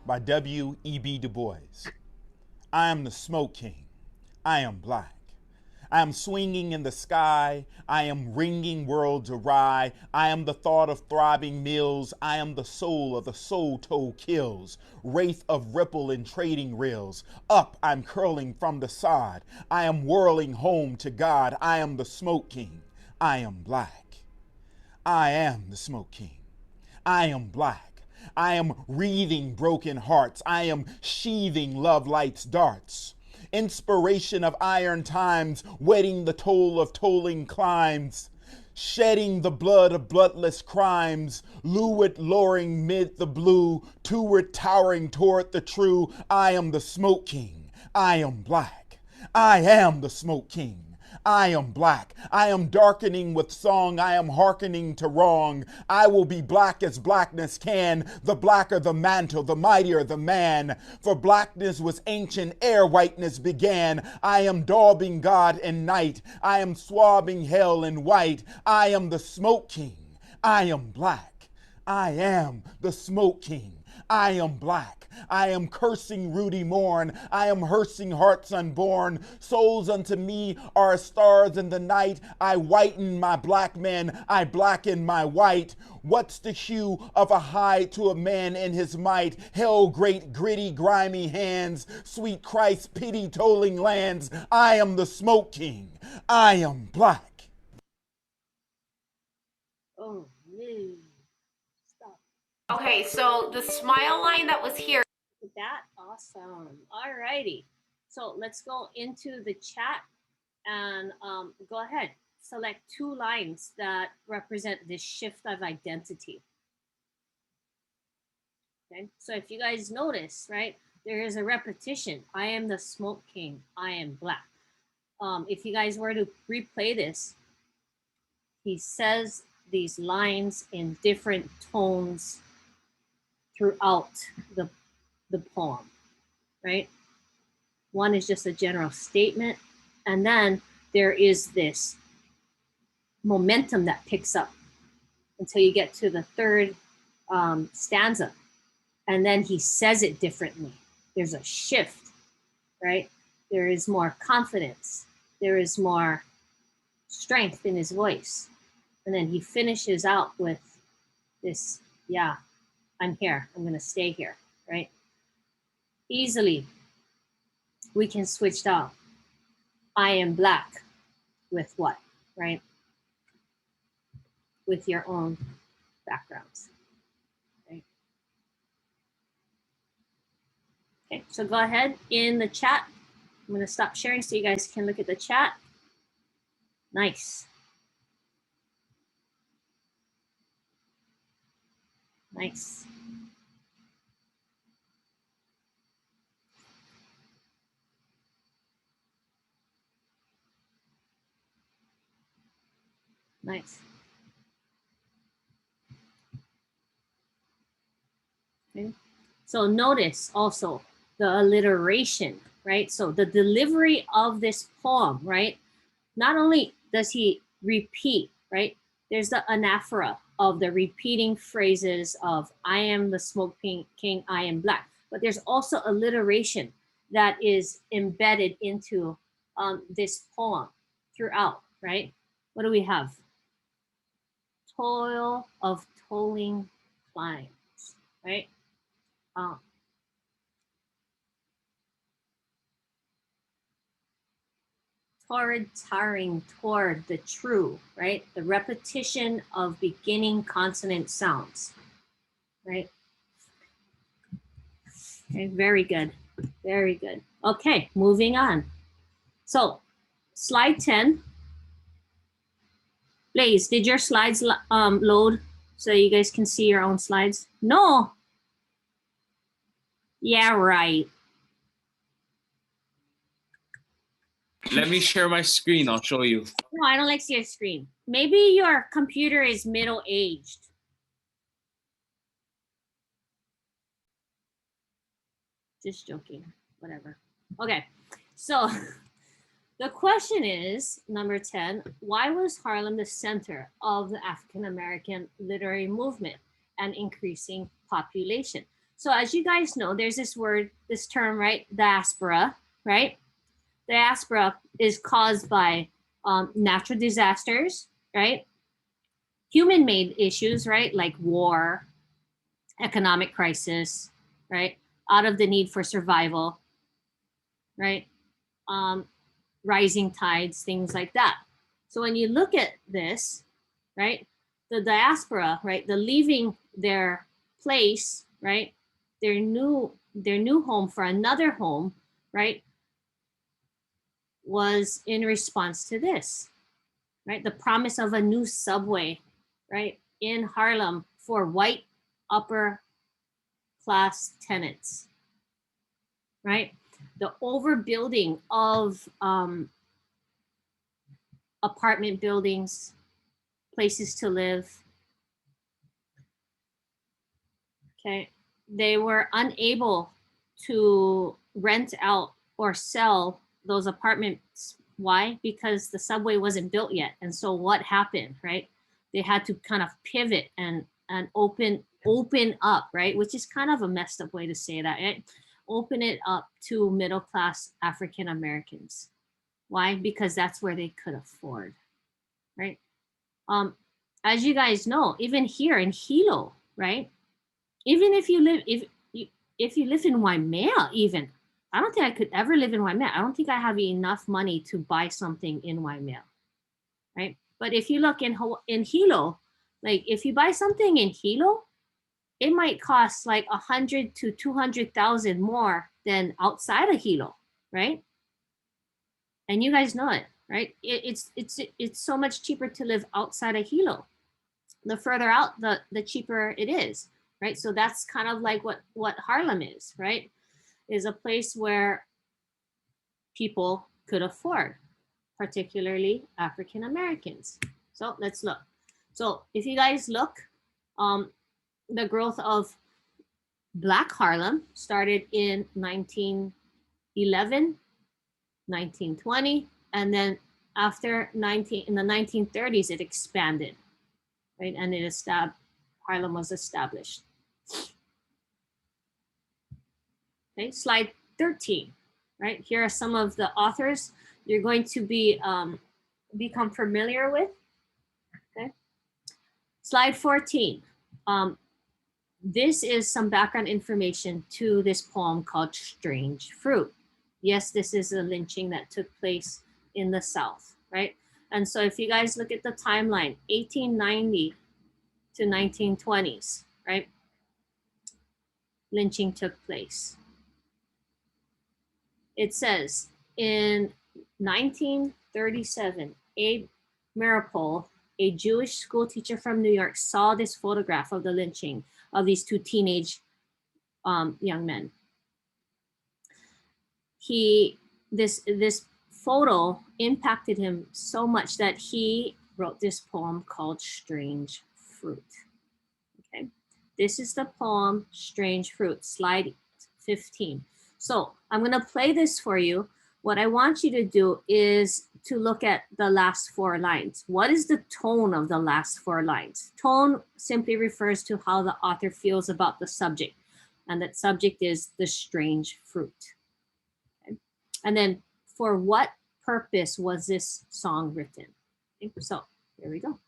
by W.E.B. Du Bois. I am the smoke king. I am black. I am swinging in the sky. I am ringing worlds awry. I am the thought of throbbing mills. I am the soul of the soul toe kills. Wraith of ripple in trading reels. Up I'm curling from the sod. I am whirling home to God. I am the smoke king. I am black. I am the smoke king. I am black. I am wreathing broken hearts. I am sheathing love light's darts. Inspiration of iron times, wetting the toll of tolling climes, shedding the blood of bloodless crimes, lurid luring mid the blue, toward towering toward the true. I am the smoke king. I am black. I am the smoke king. I am black. I am darkening with song. I am hearkening to wrong. I will be black as blackness can. The blacker the mantle, the mightier the man. For blackness was ancient ere whiteness began. I am daubing God in night. I am swabbing hell in white. I am the smoke king. I am black. I am the smoke king. I am black. I am cursing ruddy morn. I am hearsing hearts unborn. Souls unto me are as stars in the night. I whiten my black man. I blacken my white. What's the hue of a hide to a man in his might? Hell great gritty grimy hands. Sweet Christ pity tolling lands. I am the smoke king. I am black. Oh, man. Okay, so the smile line that was here. That awesome. All righty. So let's go into the chat and go ahead. Select 2 lines that represent this shift of identity. Okay, so if you guys notice, right, there is a repetition. I am the smoke king. I am black. If you guys were to replay this, he says these lines in different tones throughout the poem, right? One is just a general statement, and then there is this momentum that picks up until you get to the 3rd stanza, and then he says it differently. There's a shift, right? There is more confidence. There is more strength in his voice. And then he finishes out with this, yeah, I'm here. I'm going to stay here, right? Easily, we can switch down. I am black with what, right? With your own backgrounds, right? Okay, so go ahead in the chat. I'm going to stop sharing so you guys can look at the chat. Nice. Nice. Nice. Okay. So notice also the alliteration, right? So the delivery of this poem, right? Not only does he repeat, right? There's the anaphora of the repeating phrases of I am the smoke king, I am black. But there's also alliteration that is embedded into this poem throughout, right? What do we have? Toil of tolling climbs, right? Toward tiring toward the true, right? The repetition of beginning consonant sounds, right? Okay, very good. Very good. Okay, moving on. So, slide 10. Blaze, did your slides load so you guys can see your own slides? No. Yeah, right. Let me share my screen. I'll show you. No, I don't like to see your screen. Maybe your computer is middle-aged. Just joking. Whatever. Okay, so the question is, number 10, why was Harlem the center of the African-American literary movement and increasing population? So as you guys know, there's this word, this term, right? Diaspora, right? Diaspora is caused by natural disasters, right? Human-made issues, right? Like war, economic crisis, right? Out of the need for survival, right? Rising tides, things like that. So when you look at this, right, the diaspora, right, the leaving their place, right, their new home for another home, right, was in response to this, right, the promise of a new subway, right, in Harlem for white upper class tenants, right, the overbuilding of apartment buildings, places to live. Okay. They were unable to rent out or sell those apartments. Why? Because the subway wasn't built yet. And so what happened, right? They had to kind of pivot and open up, right? Which is kind of a messed up way to say that, right? Open it up to middle class African Americans. Why? Because that's where they could afford, right? As you guys know, even here in Hilo, right? Even if you live, if you live in Waimea, even, I don't think I could ever live in Waimea. I don't think I have enough money to buy something in Waimea, right? But if you look in Hilo, like if you buy something in Hilo, it might cost like 100 to 200,000 more than outside of Hilo, right? And you guys know it, right? It's so much cheaper to live outside of Hilo. The further out, the cheaper it is, right? So that's kind of like what Harlem is, right? Is a place where people could afford, particularly African Americans. So let's look. So if you guys look, the growth of Black Harlem started in 1911, 1920, and then after in the 1930s, it expanded, right? And Harlem was established. Okay, slide 13, right? Here are some of the authors you're going to become familiar with. Okay, slide 14. This is some background information to this poem called Strange Fruit. Yes, this is a lynching that took place in the South, right? And so if you guys look at the timeline, 1890 to 1920s, right? Lynching took place. It says in 1937, Abe Maripol, a Jewish school teacher from New York, saw this photograph of the lynching of these two teenage young men. This photo impacted him so much that he wrote this poem called Strange Fruit. Okay, this is the poem Strange Fruit, slide 15. So I'm gonna play this for you. What I want you to do is to look at the last 4 lines. What is the tone of the last 4 lines? Tone simply refers to how the author feels about the subject, and that subject is the strange fruit. Okay. And then, for what purpose was this song written? Okay. So here we go.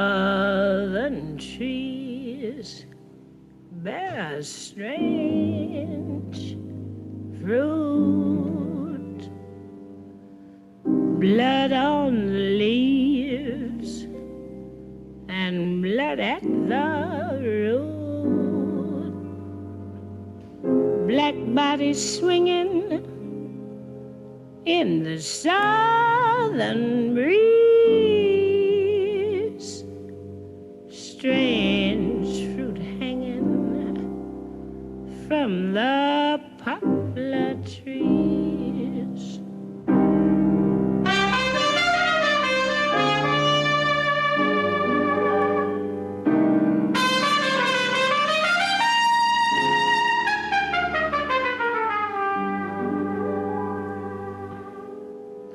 Southern trees bear a strange fruit, blood on the leaves and blood at the root, black bodies swinging in the southern breeze, strange fruit hanging from the poplar trees.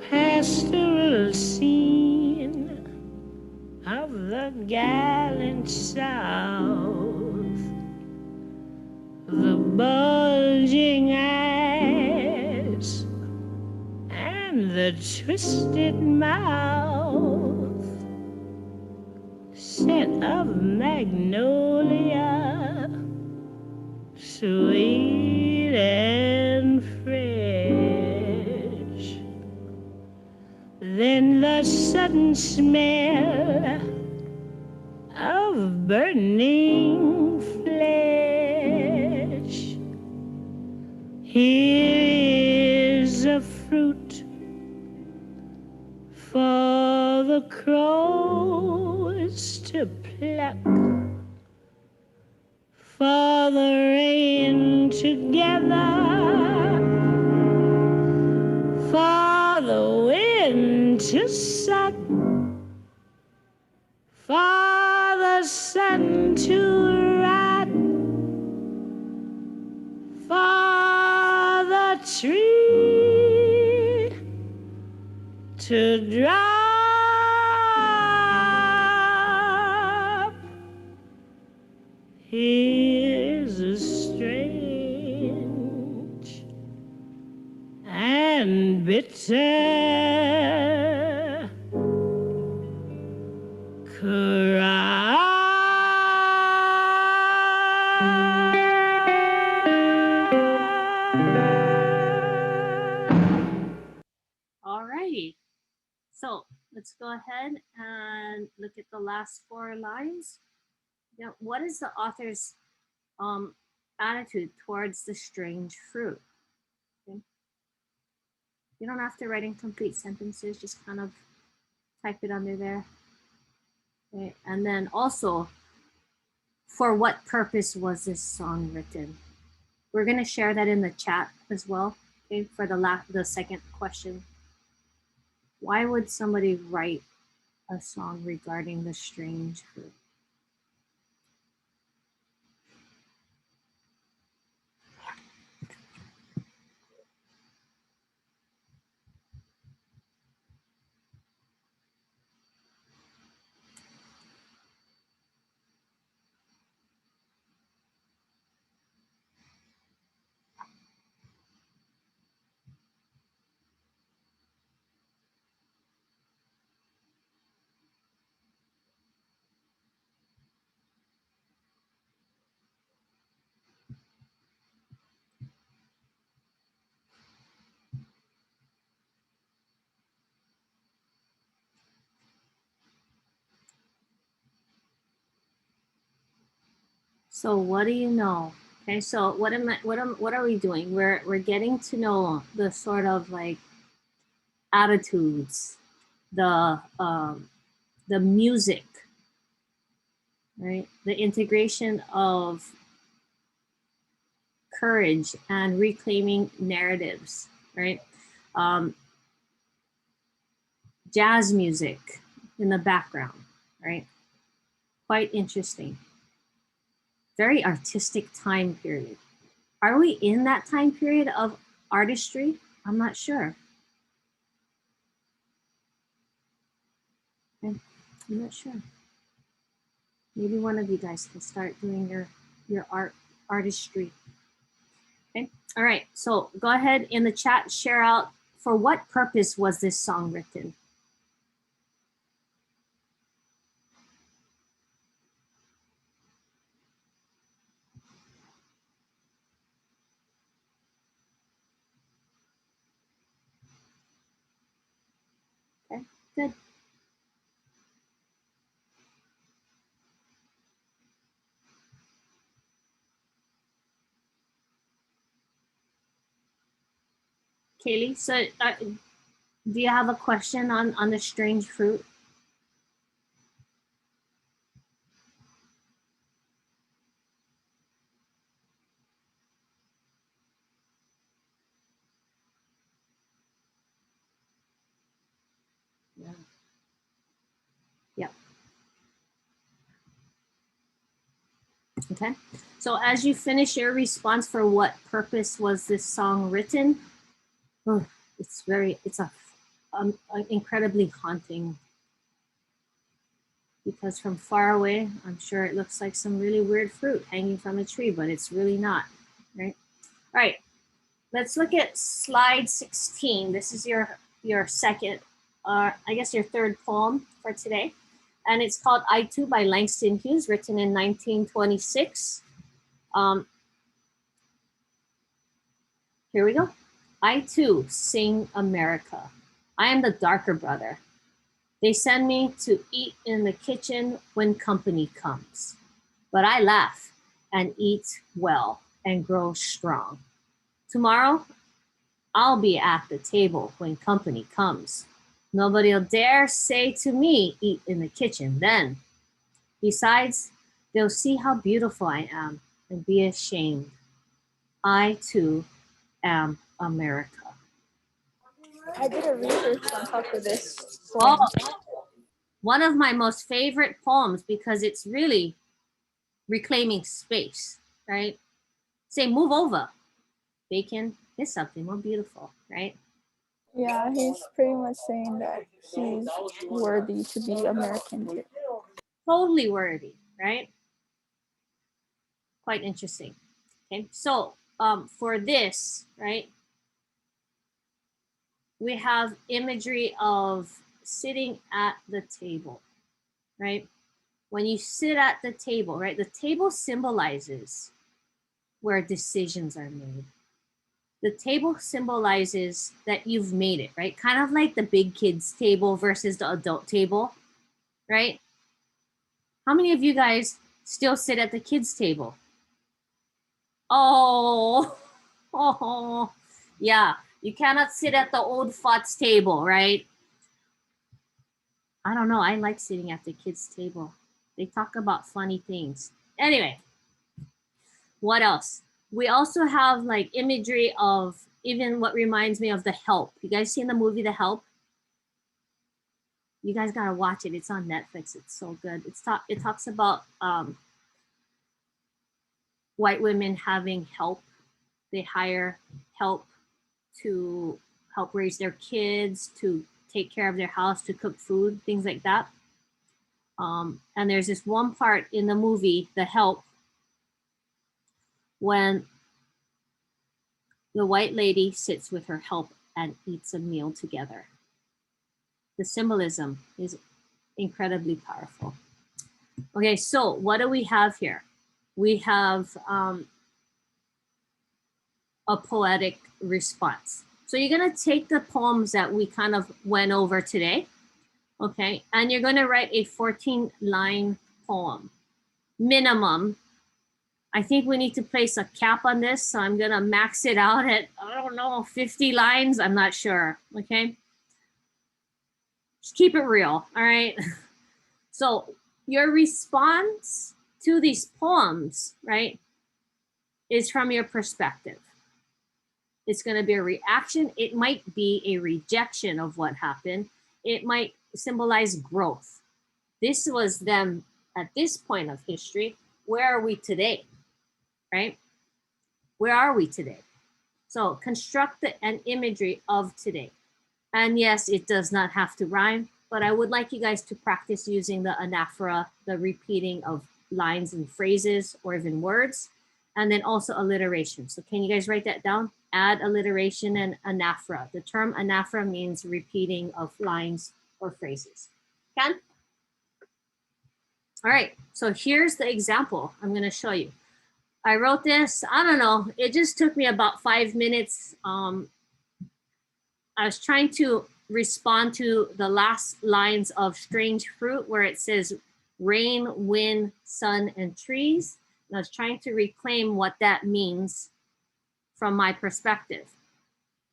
Pastoral scene of the gallant South, the bulging eyes and the twisted mouth, scent of magnolia, sweet and fresh. Then the sudden smell of burning flesh. Here is a fruit for the crows to pluck, for the rain to gather, for the wind to suck, for the sun to rot, for the tree to drop. Here's a strange and bitter Alrighty, so let's go ahead and look at the last 4 lines. Now, what is the author's attitude towards the strange fruit? Okay. You don't have to write in complete sentences, just kind of type it under there. Okay. And then also, for what purpose was this song written? We're going to share that in the chat as well. Okay, for the second question. Why would somebody write a song regarding the strange fruit? So what do you know? Okay, so what are we doing? We're getting to know the sort of like attitudes, the music, right? The integration of courage and reclaiming narratives, right? Um, jazz music in the background, right? Quite interesting. Very artistic time period. Are we in that time period of artistry? I'm not sure. I'm not sure. Maybe one of you guys can start doing your artistry. Okay. All right. So go ahead in the chat, share out for what purpose was this song written? Okay, good. Kaylee, so do you have a question on the strange fruit? Yeah. Yep. Okay. So as you finish your response for what purpose was this song written, oh, it's incredibly haunting, because from far away, I'm sure it looks like some really weird fruit hanging from a tree, but it's really not, right? All right, let's look at slide 16. This is your second, I guess your third poem for today. And it's called I Too by Langston Hughes, written in 1926. Here we go. I too sing America. I am the darker brother. They send me to eat in the kitchen when company comes. But I laugh and eat well and grow strong. Tomorrow, I'll be at the table when company comes. Nobody'll dare say to me, eat in the kitchen then. Besides, they'll see how beautiful I am and be ashamed. I too am America. I did a research on top of this Oh, poem. one of my most favorite poems, because it's really reclaiming space, right? Say, move over. Bacon is something more beautiful, right? Yeah, he's pretty much saying that he's worthy to be American too. Totally worthy, right? Quite interesting. Okay, so for this, right, we have imagery of sitting at the table, right? When you sit at the table, right, the table symbolizes where decisions are made. The table symbolizes that you've made it, right? Kind of like the big kids table versus the adult table, right? How many of you guys still sit at the kids table? Oh, oh, yeah. You cannot sit at the old farts table, right? I don't know. I like sitting at the kids' table. They talk about funny things. Anyway, what else? We also have like imagery of even what reminds me of The Help. You guys seen the movie The Help? You guys gotta watch it. It's on Netflix. It's so good. It talks about white women having help. They hire help to help raise their kids, to take care of their house, to cook food, things like that. And there's this one part in the movie, The Help, when the white lady sits with her help and eats a meal together. The symbolism is incredibly powerful. Okay, so what do we have here? We have a poetic response. So you're gonna take the poems that we kind of went over today, okay, and you're gonna write a 14-line poem, minimum, I think we need to place a cap on this. So I'm gonna max it out at, I don't know, 50 lines. I'm not sure, okay? Just keep it real, all right? So your response to these poems, right, is from your perspective. It's gonna be a reaction. It might be a rejection of what happened. It might symbolize growth. This was them at this point of history. Where are we today, right? Where are we today? So construct an imagery of today. And yes, it does not have to rhyme, but I would like you guys to practice using the anaphora, the repeating of lines and phrases or even words, and then also alliteration. So can you guys write that down? Add alliteration and anaphora. The term anaphora means repeating of lines or phrases. Can? All right, so here's the example I'm gonna show you. I wrote this, I don't know, it just took me about 5 minutes. I was trying to respond to the last lines of Strange Fruit where it says rain, wind, sun, and trees. And I was trying to reclaim what that means from my perspective,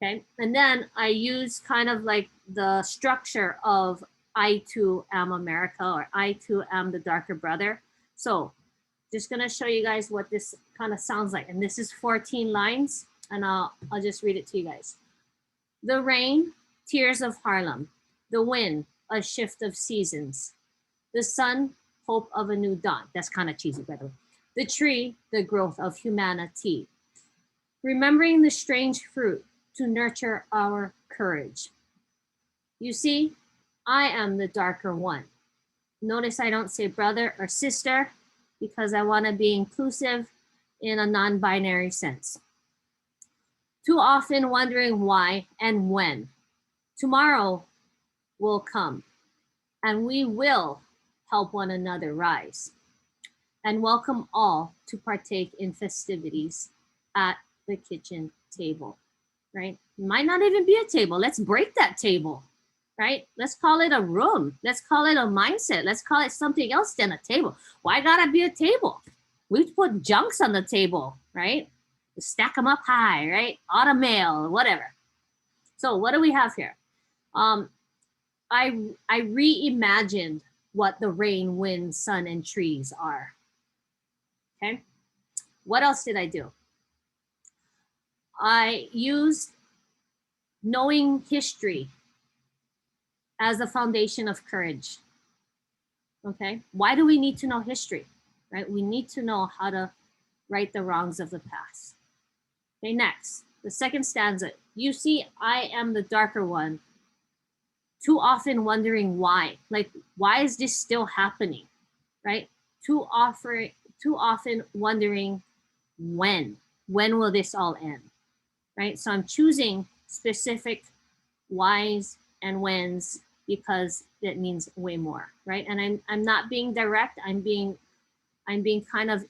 okay? And then I used kind of like the structure of I too am America, or I too am the darker brother. So just gonna show you guys what this kind of sounds like. And this is 14 lines, and I'll just read it to you guys. The rain, tears of Harlem. The wind, a shift of seasons. The sun, hope of a new dawn. That's kind of cheesy, by the way. The tree, the growth of humanity. Remembering the strange fruit to nurture our courage. You see, I am the darker one. Notice I don't say brother or sister because I want to be inclusive in a non-binary sense. Too often wondering why and when. Tomorrow will come and we will help one another rise and welcome all to partake in festivities at the kitchen table, right? Might not even be a table. Let's break that table, right? Let's call it a room. Let's call it a mindset. Let's call it something else than a table. Why gotta be a table? We put junks on the table, right? Stack them up high, right? Automail, whatever. So what do we have here? I reimagined what the rain, wind, sun, and trees are. Okay. What else did I do? I used knowing history as a foundation of courage. Okay. Why do we need to know history? Right? We need to know how to right the wrongs of the past. Okay, next, the second stanza. You see, I am the darker one. Too often wondering why. Like, why is this still happening? Right? Too often wondering when. When will this all end? Right? So I'm choosing specific whys and whens because it means way more, right? And I'm not being direct. I'm being kind of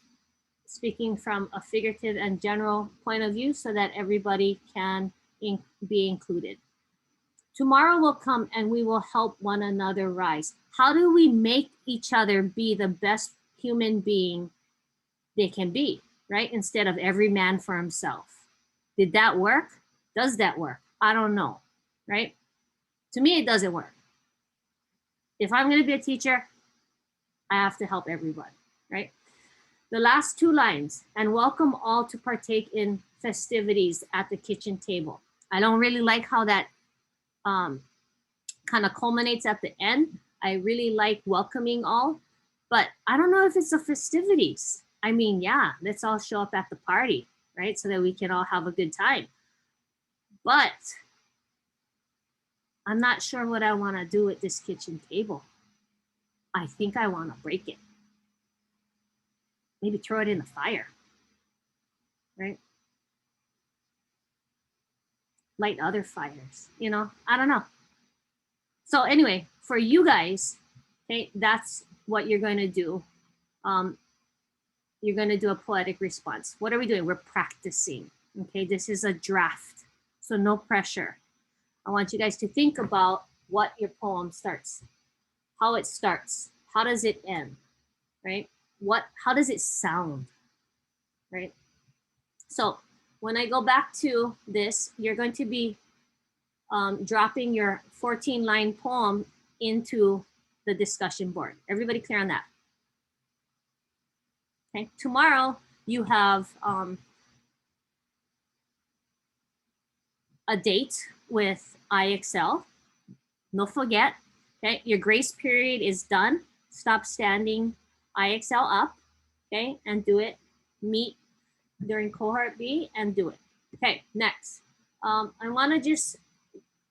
speaking from a figurative and general point of view so that everybody can be included. Tomorrow will come and we will help one another rise. How do we make each other be the best human being they can be, right? Instead of every man for himself. Did that work? Does that work? I don't know, right? To me, it doesn't work. If I'm going to be a teacher, I have to help everyone, right? The last two lines, and welcome all to partake in festivities at the kitchen table. I don't really like how that kind of culminates at the end. I really like welcoming all, but I don't know if it's the festivities. I mean, yeah, let's all show up at the party, right? So that we can all have a good time. But I'm not sure what I want to do at this kitchen table. I think I want to break it. Maybe throw it in the fire, right? Light other fires, you know, I don't know. So anyway, for you guys, okay, that's what you're going to do. You're going to do a poetic response. What are we doing? We're practicing, okay? This is a draft, so no pressure. I want you guys to think about what your poem starts, how it starts, how does it end, right? How does it sound? right? So when I go back to this, you're going to be dropping your 14-line poem into the discussion board. Everybody clear on that? Okay. Tomorrow you have a date with IXL. No forget. Okay. Your grace period is done. Stop standing IXL up. Okay. And do it. Meet during cohort B and do it. Okay. Next. I want to just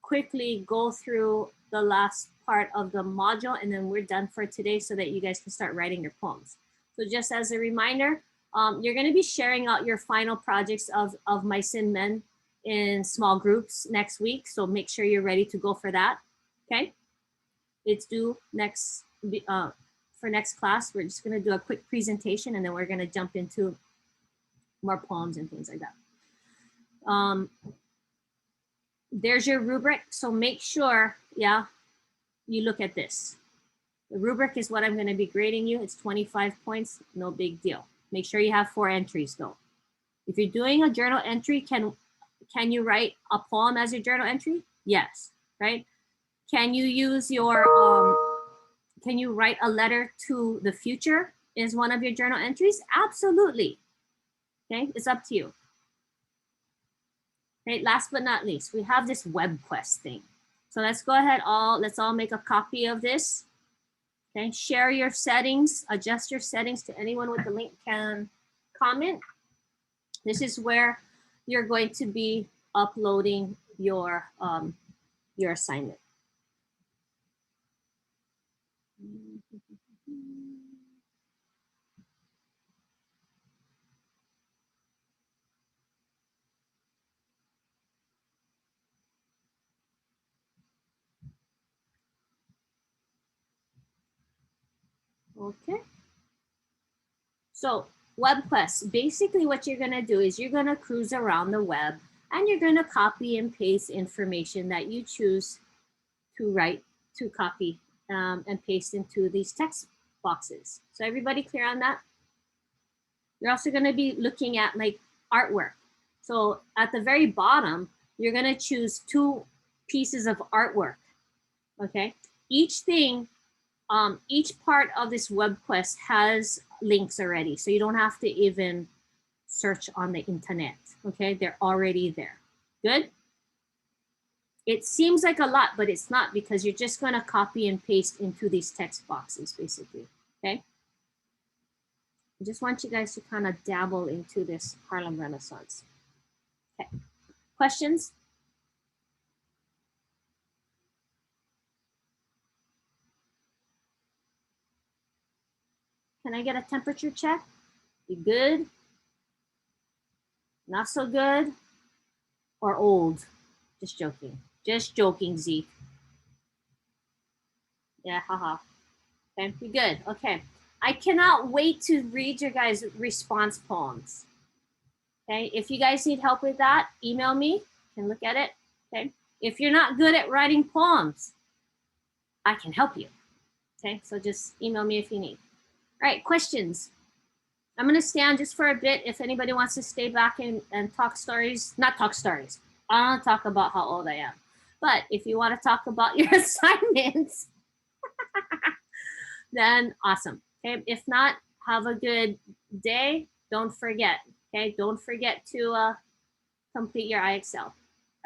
quickly go through the last part of the module and then we're done for today so that you guys can start writing your poems. So just as a reminder, you're going to be sharing out your final projects of Mice and Men in small groups next week. So make sure you're ready to go for that. Okay. It's due next for next class. We're just going to do a quick presentation and then we're going to jump into more poems and things like that. There's your rubric. So make sure, yeah, you look at this. The rubric is what I'm going to be grading you. It's 25 points, no big deal. Make sure you have 4 entries though. If you're doing a journal entry, can you write a poem as your journal entry? Yes, right? Can you use your, can you write a letter to the future is one of your journal entries? Absolutely. Okay, it's up to you. Okay, last but not least, we have this web quest thing. So let's go ahead, let's all make a copy of this. Okay, share your settings, adjust your settings to anyone with the link can comment. This is where you're going to be uploading your assignment. Okay. So web quests, basically what you're gonna do is you're gonna cruise around the web and you're gonna copy and paste information that you choose to write, to copy and paste into these text boxes. So everybody clear on that? You're also gonna be looking at like artwork. So at the very bottom, you're gonna choose 2 pieces of artwork, okay? Each thing, each part of this web quest has links already. So you don't have to even search on the internet, okay? They're already there. Good? It seems like a lot, but it's not because you're just gonna copy and paste into these text boxes, basically, okay? I just want you guys to kind of dabble into this Harlem Renaissance. Okay, questions? Can I get a temperature check? You good? Not so good? Or old? Just joking. Just joking, Zeke. Yeah, haha. Okay, we good. Okay. I cannot wait to read your guys' response poems. Okay, if you guys need help with that, email me. I can look at it. Okay. If you're not good at writing poems, I can help you. Okay, so just email me if you need. All right, questions. I'm gonna stand just for a bit. If anybody wants to stay back and talk stories, not talk stories. I don't want to talk about how old I am. But if you want to talk about your assignments, then awesome. Okay, if not, have a good day. Don't forget, okay? Don't forget to complete your IXL. All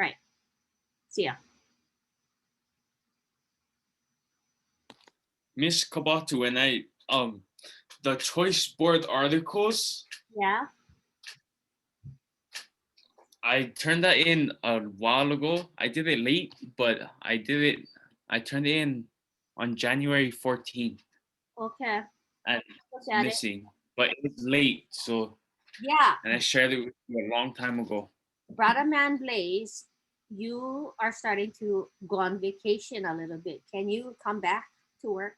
right, see ya. Miss Kabatu, and the choice board articles, Yeah. I turned that in a while ago. I did it late, but I turned it in on January 14th. Okay. And Look it's at it. missing, but it's late, so Yeah. and I shared it with you a long time ago. Brother Man Blaze, you are starting to go on vacation a little bit. Can you come back to work?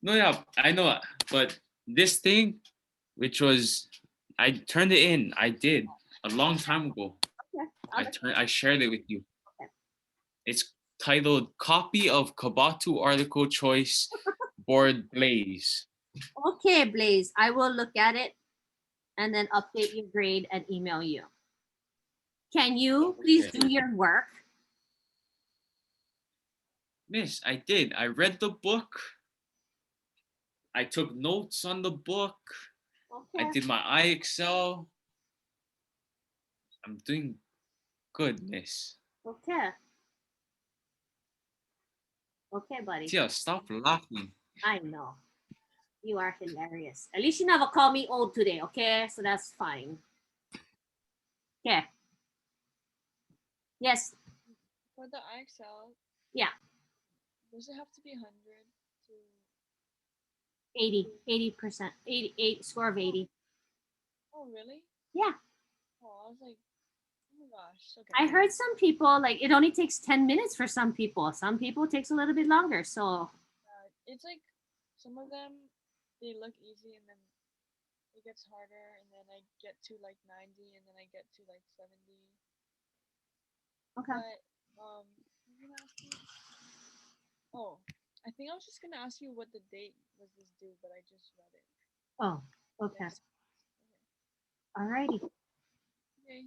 No, yeah, I know, but this thing, which was, I turned it in. I did a long time ago. Okay. I shared it with you. Okay. It's titled "Copy of Kabatu Article Choice Board Blaze." Okay, Blaze, I will look at it. and then update your grade and email you. Can you please do your work? Miss, I did. I read the book. I took notes on the book. Okay. I did my IXL. I'm doing good, miss. Okay. Okay, buddy. Tia, stop laughing. I know. You are hilarious. At least you never call me old today, okay? So that's fine. Okay. Yes. For the IXL, Yeah. does it have to be 100 to 80%. 88 score of 80. Oh, really? Yeah. Oh, I was like, oh my gosh. Okay. I heard some people like it only takes 10 minutes for some people. Some people it takes a little bit longer. So It's like some of them they look easy and then it gets harder and then I get to like 90 and then I get to like 70. Okay. But what was I gonna ask you? Oh, I think I was just gonna ask you what the date was this due, but I just read it. Oh, okay. Yes. Alrighty. Okay.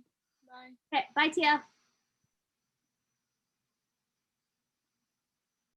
Bye. Okay, bye Tia.